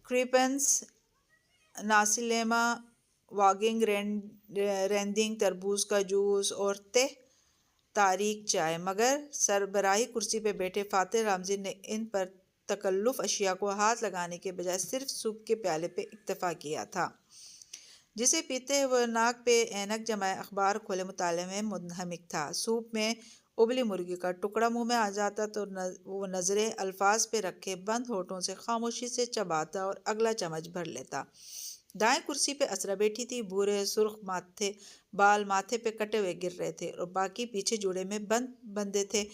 [SPEAKER 1] کریپنس، ناسی لیما، واگنگ ریندنگ، تربوز کا جوس اور تہ تاریک چائے، مگر سربراہی کرسی پہ بیٹھے فاتح رامزی نے ان پر تکلف اشیاء کو ہاتھ لگانے کے بجائے صرف سوپ کے پیالے پہ اکتفا کیا تھا، جسے پیتے وہ ناک پہ اینک جمائے اخبار کھولے مطالعے میں منہمک تھا۔ سوپ میں ابلی مرغی کا ٹکڑا منہ میں آ جاتا تو وہ نظریں الفاظ پہ رکھے بند ہونٹوں سے خاموشی سے چباتا اور اگلا چمچ بھر لیتا۔ دائیں کرسی پہ اسرا بیٹھی تھی۔ بھورے سرخ بال ماتھے پہ کٹے ہوئے گر رہے تھے اور باقی پیچھے جوڑے میں بندے تھے۔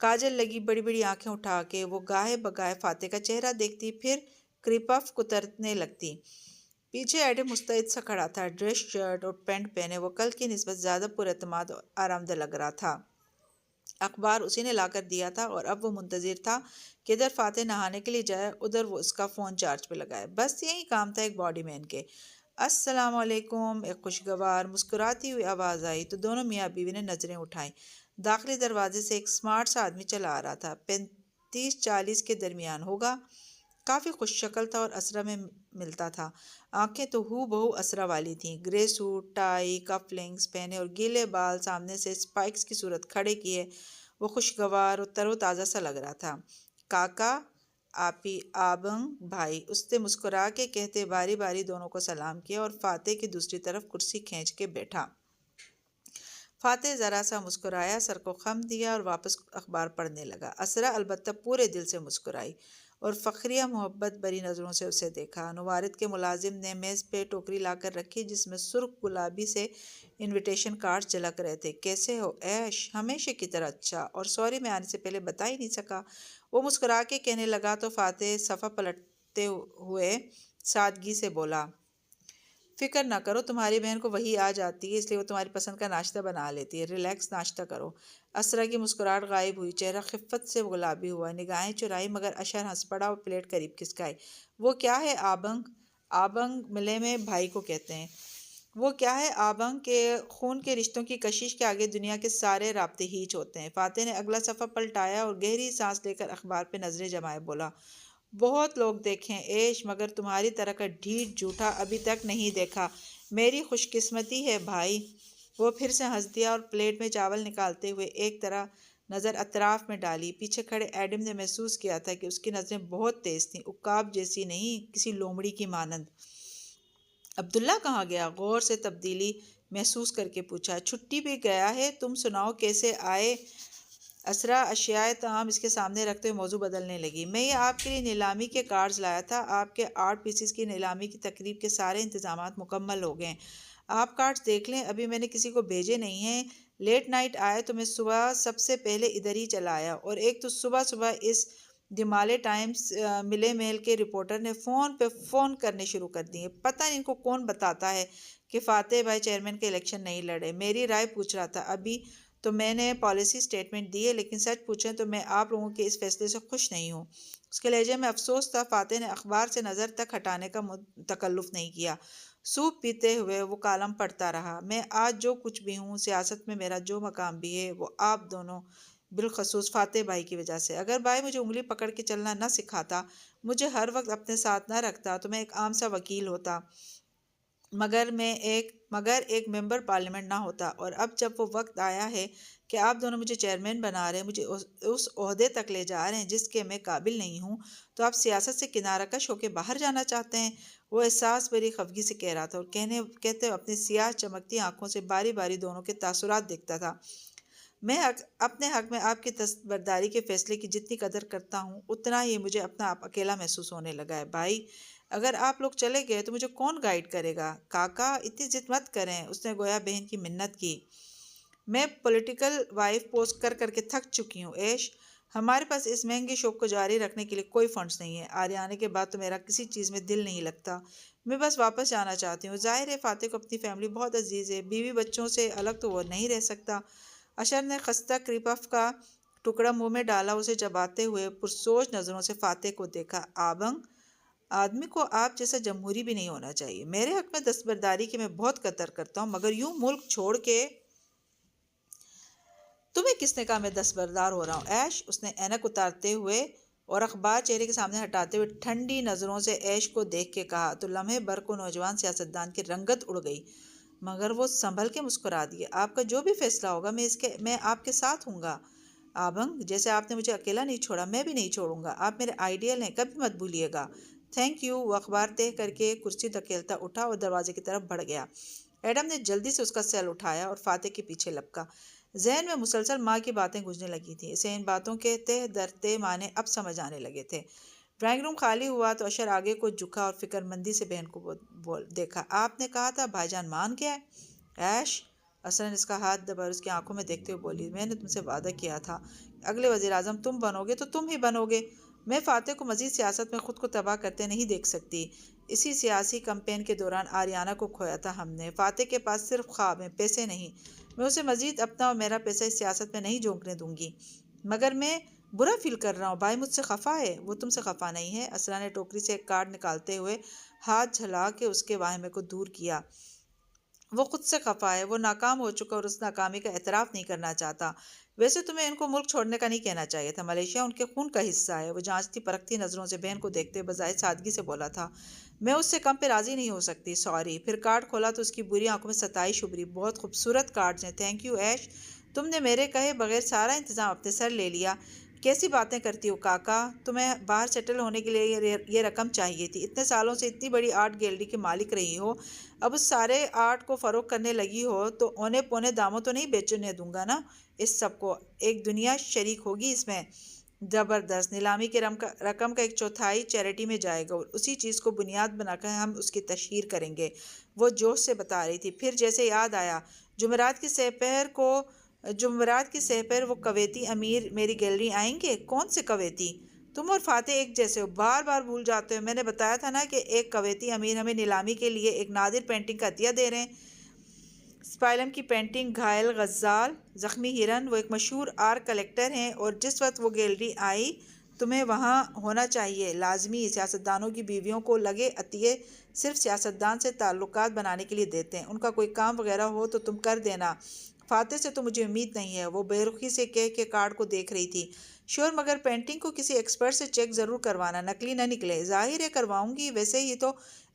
[SPEAKER 1] کاجل لگی بڑی بڑی آنکھیں اٹھا کے وہ گاہے بگاہے فاتح کا چہرہ دیکھتی، پھر کرپف کترنے لگتی۔ پیچھے ایڈم مستعد سا کھڑا تھا، ڈریس شرٹ اور پینٹ پہنے۔ وہ کل کی نسبت زیادہ پر اعتماد اور آرام دہ لگ رہا تھا۔ اخبار اسی نے لا کر دیا تھا اور اب وہ منتظر تھا کہ ادھر فاتح نہانے کے لیے جائے، ادھر وہ اس کا فون چارج پہ لگائے۔ بس یہی کام تھا ایک باڈی مین کے۔ السلام علیکم، ایک خوشگوار مسکراتی ہوئی آواز آئی تو دونوں میاں بیوی نے نظریں اٹھائیں۔ داخلی دروازے سے ایک سمارٹ سا آدمی چلا آ رہا تھا، 35-40 کے درمیان ہوگا۔ کافی خوش شکل تھا اور اسرا میں ملتا تھا۔ آنکھیں تو ہو بہو اسرا والی تھیں، گرے سوٹ، ٹائی، کف لنکس پہنے اور گیلے بال سامنے سے سپائکس کی صورت کھڑے کیے وہ خوشگوار اور تر و تازہ سا لگ رہا تھا۔ کاکا، آپی، آبنگ بھائی، اس نے مسکرا کے کہتے باری باری دونوں کو سلام کیا اور فاتح کی دوسری طرف کرسی کھینچ کے بیٹھا۔ فاتح ذرا سا مسکرایا، سر کو خم دیا اور واپس اخبار پڑھنے لگا۔ اسرا البتہ پورے دل سے مسکرائی اور فخریہ محبت بری نظروں سے اسے دیکھا۔ نوارد کے ملازم نے میز پہ ٹوکری لا کر رکھی جس میں سرخ گلابی سے انویٹیشن کارڈز جھلک رہے تھے۔ کیسے ہو ایش؟ ہمیشہ کی طرح اچھا، اور سوری میں آنے سے پہلے بتا ہی نہیں سکا، وہ مسکرا کے کہنے لگا تو فاتح صفحہ پلٹتے ہوئے سادگی سے بولا، فکر نہ کرو، تمہاری بہن کو وہی آ جاتی ہے، اس لیے وہ تمہاری پسند کا ناشتہ بنا لیتی ہے، ریلیکس ناشتہ کرو۔ اسرا کی مسکراہٹ غائب ہوئی، چہرہ خفت سے گلابی ہوا، نگاہیں چرائی مگر اشر ہنس پڑا اور پلیٹ قریب کھسکائی۔ وہ کیا ہے آبنگ؟ آبنگ ملے میں بھائی کو کہتے ہیں۔ وہ کیا ہے آبنگ کے خون کے رشتوں کی کشش کے آگے دنیا کے سارے رابطے ہیچ ہوتے ہیں۔ فاتح نے اگلا صفحہ پلٹایا اور گہری سانس لے کر اخبار پہ نظریں جمائے بولا، بہت لوگ دیکھیں ایش، مگر تمہاری طرح کا ڈھیٹ جھوٹا ابھی تک نہیں دیکھا، میری خوش قسمتی ہے بھائی۔ وہ پھر سے ہنس دیا اور پلیٹ میں چاول نکالتے ہوئے ایک طرح نظر اطراف میں ڈالی۔ پیچھے کھڑے ایڈم نے محسوس کیا تھا کہ اس کی نظریں بہت تیز تھیں، عقاب جیسی نہیں، کسی لومڑی کی مانند۔ عبداللہ کہاں گیا؟ غور سے تبدیلی محسوس کر کے پوچھا۔ چھٹی پہ گیا ہے، تم سناؤ کیسے آئے؟ اسرا اشیائے طعام اس کے سامنے رکھتے ہوئے موضوع بدلنے لگی۔ میں یہ آپ کے لیے نیلامی کے کارڈز لایا تھا، آپ کے آرٹ پیسز کی نیلامی کی تقریب کے سارے انتظامات مکمل ہو گئے، آپ کارڈز دیکھ لیں، ابھی میں نے کسی کو بھیجے نہیں ہیں، لیٹ نائٹ آئے تو میں صبح سب سے پہلے ادھر ہی چلا آیا، اور ایک تو صبح اس دی مالے ٹائمز ملے میل کے رپورٹر نے فون پہ فون کرنے شروع کر دیے، پتہ نہیں ان کو کون بتاتا ہے کہ فاتح بھائی چیئرمین کے الیکشن نہیں لڑے، میری رائے پوچھ رہا تھا، ابھی تو میں نے پالیسی سٹیٹمنٹ دی ہے، لیکن سچ پوچھیں تو میں آپ لوگوں کے اس فیصلے سے خوش نہیں ہوں۔ اس کے لہجے میں افسوس تھا۔ فاتح نے اخبار سے نظر تک ہٹانے کا تکلف نہیں کیا۔ سوپ پیتے ہوئے وہ کالم پڑھتا رہا۔ میں آج جو کچھ بھی ہوں، سیاست میں میرا جو مقام بھی ہے، وہ آپ دونوں بالخصوص فاتح بھائی کی وجہ سے۔ اگر بھائی مجھے انگلی پکڑ کے چلنا نہ سکھاتا، مجھے ہر وقت اپنے ساتھ نہ رکھتا، تو میں ایک عام سا وکیل ہوتا، مگر ایک ممبر پارلیمنٹ نہ ہوتا۔ اور اب جب وہ وقت آیا ہے کہ آپ دونوں مجھے چیئرمین بنا رہے ہیں، مجھے اس عہدے تک لے جا رہے ہیں جس کے میں قابل نہیں ہوں، تو آپ سیاست سے کنارہ کش ہو کے باہر جانا چاہتے ہیں؟ وہ احساس بری خفگی سے کہہ رہا تھا اور کہتے ہوئے اپنی سیاہ چمکتی آنکھوں سے باری باری دونوں کے تاثرات دیکھتا تھا۔ میں اپنے حق میں آپ کی دستبرداری کے فیصلے کی جتنی قدر کرتا ہوں، اتنا ہی مجھے اپنا آپ اکیلا محسوس ہونے لگا ہے۔ بھائی، اگر آپ لوگ چلے گئے تو مجھے کون گائیڈ کرے گا؟ کاکا، اتنی ضد مت کریں، اس نے گویا بہن کی منت کی۔ میں پولیٹیکل وائف پوسٹ کر کر کے تھک چکی ہوں ایش۔ ہمارے پاس اس مہنگے شوق کو جاری رکھنے کے لیے کوئی فنڈز نہیں ہے۔ آریہ آنے کے بعد تو میرا کسی چیز میں دل نہیں لگتا۔ میں بس واپس جانا چاہتی ہوں۔ ظاہر ہے فاتح کو اپنی فیملی بہت عزیز ہے، بیوی بچوں سے الگ تو وہ نہیں رہ سکتا۔ اشر نے خستہ کرپف کا ٹکڑا منہ میں ڈالا، اسے چباتے ہوئے پرسوچ نظروں سے فاتح کو دیکھا۔ آبنگ، آدمی کو آپ جیسا جمہوری بھی نہیں ہونا چاہیے۔ میرے حق میں دستبرداری کی میں بہت قدر کرتا ہوں، مگر یوں ملک چھوڑ کے… تمہیں کس نے کہا میں دستبردار ہو رہا ہوں ایش؟ اس نے اینک اتارتے ہوئے اور اخبار چہرے کے سامنے ہٹاتے ہوئے ٹھنڈی نظروں سے ایش کو دیکھ کے کہا، تو لمحے بھر کو نوجوان سیاستدان کی رنگت اڑ گئی، مگر وہ سنبھل کے مسکرا دیا۔ آپ کا جو بھی فیصلہ ہوگا میں آپ کے ساتھ ہوں گا آبنگ۔ جیسے آپ نے مجھے اکیلا نہیں چھوڑا، میں بھی نہیں چھوڑوں گا۔ آپ میرے آئیڈیل ہیں، کبھی مت بھولیے گا۔ Thank you. وہ اخبار تہہ کر کے کرسی دھکیلتا اٹھا اور دروازے کی طرف بڑھ گیا۔ ایڈم نے جلدی سے اس کا سیل اٹھایا اور فاتح کے پیچھے لپکا۔ ذہن میں مسلسل ماں کی باتیں گونجنے لگی تھیں۔ اسے ان باتوں کے تہ در تہ معنی اب سمجھ آنے لگے تھے۔ ڈرائنگ روم خالی ہوا تو اشر آگے کو جھکا اور فکر مندی سے بہن کو دیکھا۔ آپ نے کہا تھا بھائی جان مان گیا ہے ایش؟ اسرا نے اس کا ہاتھ دبا اور اس کی آنکھوں میں دیکھتے ہوئے بولی، میں نے تم سے وعدہ کیا تھا، اگلے وزیر اعظم تم بنو گے تو تم ہی بنو گے۔ میں فاتح کو مزید سیاست میں خود کو تباہ کرتے نہیں دیکھ سکتی۔ اسی سیاسی کمپین کے دوران آریانہ کو کھویا تھا ہم نے۔ فاتح کے پاس صرف خواب ہیں، پیسے نہیں۔ میں اسے مزید اپنا اور میرا پیسہ اس سیاست میں نہیں جھونکنے دوں گی۔ مگر میں برا فیل کر رہا ہوں، بھائی مجھ سے خفا ہے۔ وہ تم سے خفا نہیں ہے۔ اسرا نے ٹوکری سے ایک کارڈ نکالتے ہوئے ہاتھ جھلا کے اس کے واہمے کو دور کیا۔ وہ خود سے خفا ہے، وہ ناکام ہو چکا اور اس ناکامی کا اعتراف نہیں کرنا چاہتا۔ ویسے تمہیں ان کو ملک چھوڑنے کا نہیں کہنا چاہیے تھا، ملیشیا ان کے خون کا حصہ ہے۔ وہ جانچتی پرکھتی نظروں سے بہن کو دیکھتے بظاہر سادگی سے بولا تھا، میں اس سے کم پہ راضی نہیں ہو سکتی، سوری۔ پھر کارڈ کھولا تو اس کی بری آنکھوں میں ستائش ابھری۔ بہت خوبصورت کارڈز ہیں، تھینک یو ایش، تم نے میرے کہے بغیر سارا انتظام اپنے سر لے لیا۔ کیسی باتیں کرتی ہو کاکا، تمہیں باہر سیٹل ہونے کے لیے یہ رقم چاہیے تھی۔ اتنے سالوں سے اتنی بڑی آرٹ گیلری کی مالک رہی ہو، اب اس سارے آرٹ کو فروخت کرنے لگی ہو تو اونے پونے داموں تو نہیں بیچنے دوں گا نا اس سب کو، ایک دنیا شریک ہوگی اس میں۔ زبردست، نیلامی کی رقم کا ایک چوتھائی چیریٹی میں جائے گا اور اسی چیز کو بنیاد بنا کر ہم اس کی تشہیر کریں گے، وہ جوش سے بتا رہی تھی۔ پھر جیسے یاد آیا، جمعرات کی سحپہر وہ کویتی امیر میری گیلری آئیں گے؟ کون سے کویتی؟ تم اور فاتح ایک جیسے ہو، بار بار بھول جاتے ہو۔ میں نے بتایا تھا نا کہ ایک کویتی امیر ہمیں نیلامی کے لیے ایک نادر پینٹنگ کا عطیہ دے رہے ہیں، اسپائلم کی پینٹنگ گھائل غزال زخمی ہرن۔ وہ ایک مشہور آرٹ کلیکٹر ہیں اور جس وقت وہ گیلری آئی تمہیں وہاں ہونا چاہیے، لازمی۔ سیاستدانوں کی بیویوں کو لگے عطیے صرف سیاستدان سے تعلقات بنانے کے لیے دیتے ہیں، ان کا کوئی کام وغیرہ ہو تو تم کر دینا۔ فاتح سے تو مجھے امید نہیں ہے، وہ بے رخی سے کہہ کے کارڈ کو دیکھ رہی تھی۔ شور، مگر پینٹنگ کو کسی ایکسپرٹ سے چیک ضرور کروانا، نقلی نہ نکلے۔ ظاہر ہے کرواؤں گی،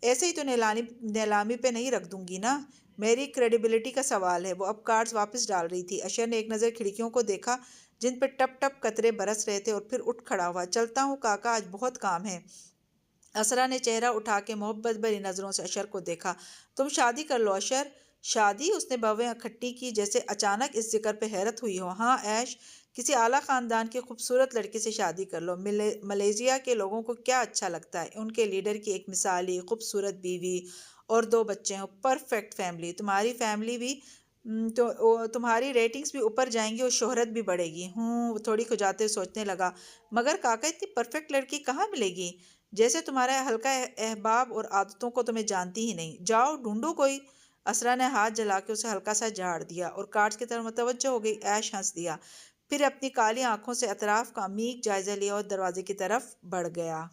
[SPEAKER 1] ایسے ہی تو نیلامی پہ نہیں رکھ دوں گی نا، میری کریڈیبلٹی کا سوال ہے۔ وہ اب کارڈز واپس ڈال رہی تھی۔ اشر نے ایک نظر کھڑکیوں کو دیکھا جن پہ ٹپ ٹپ قطرے برس رہے تھے اور پھر اٹھ کھڑا ہوا۔ چلتا ہوں کاکا، آج بہت کام ہے۔ اسرا نے چہرہ اٹھا کے محبت بھری نظروں سے اشر کو دیکھا۔ تم شادی کر لو اشر۔ شادی؟ اس نے بھویں کھٹی کی جیسے اچانک اس ذکر پہ حیرت ہوئی ہو۔ ہاں ایش، کسی اعلیٰ خاندان کی خوبصورت لڑکی سے شادی کر لو۔ ملیشیا کے لوگوں کو کیا اچھا لگتا ہے، ان کے لیڈر کی ایک مثالی خوبصورت بیوی اور 2 بچے ہوں، پرفیکٹ فیملی۔ تمہاری فیملی بھی تو تمہاری ریٹنگز بھی اوپر جائیں گی اور شہرت بھی بڑھے گی۔ وہ تھوڑی کھجاتے ہوئے سوچنے لگا، مگر کاکا اتنی پرفیکٹ لڑکی کہاں ملے گی؟ جیسے تمہارا حلقہ احباب اور عادتوں کو تمہیں جانتی ہی نہیں، جاؤ ڈھونڈو کوئی۔ اسرا نے ہاتھ جلا کے اسے ہلکا سا جھاڑ دیا اور کارڈز کی طرف متوجہ ہو گئی۔ ایش ہنس دیا، پھر اپنی کالی آنکھوں سے اطراف کا عمیق جائزہ لیا اور دروازے کی طرف بڑھ گیا۔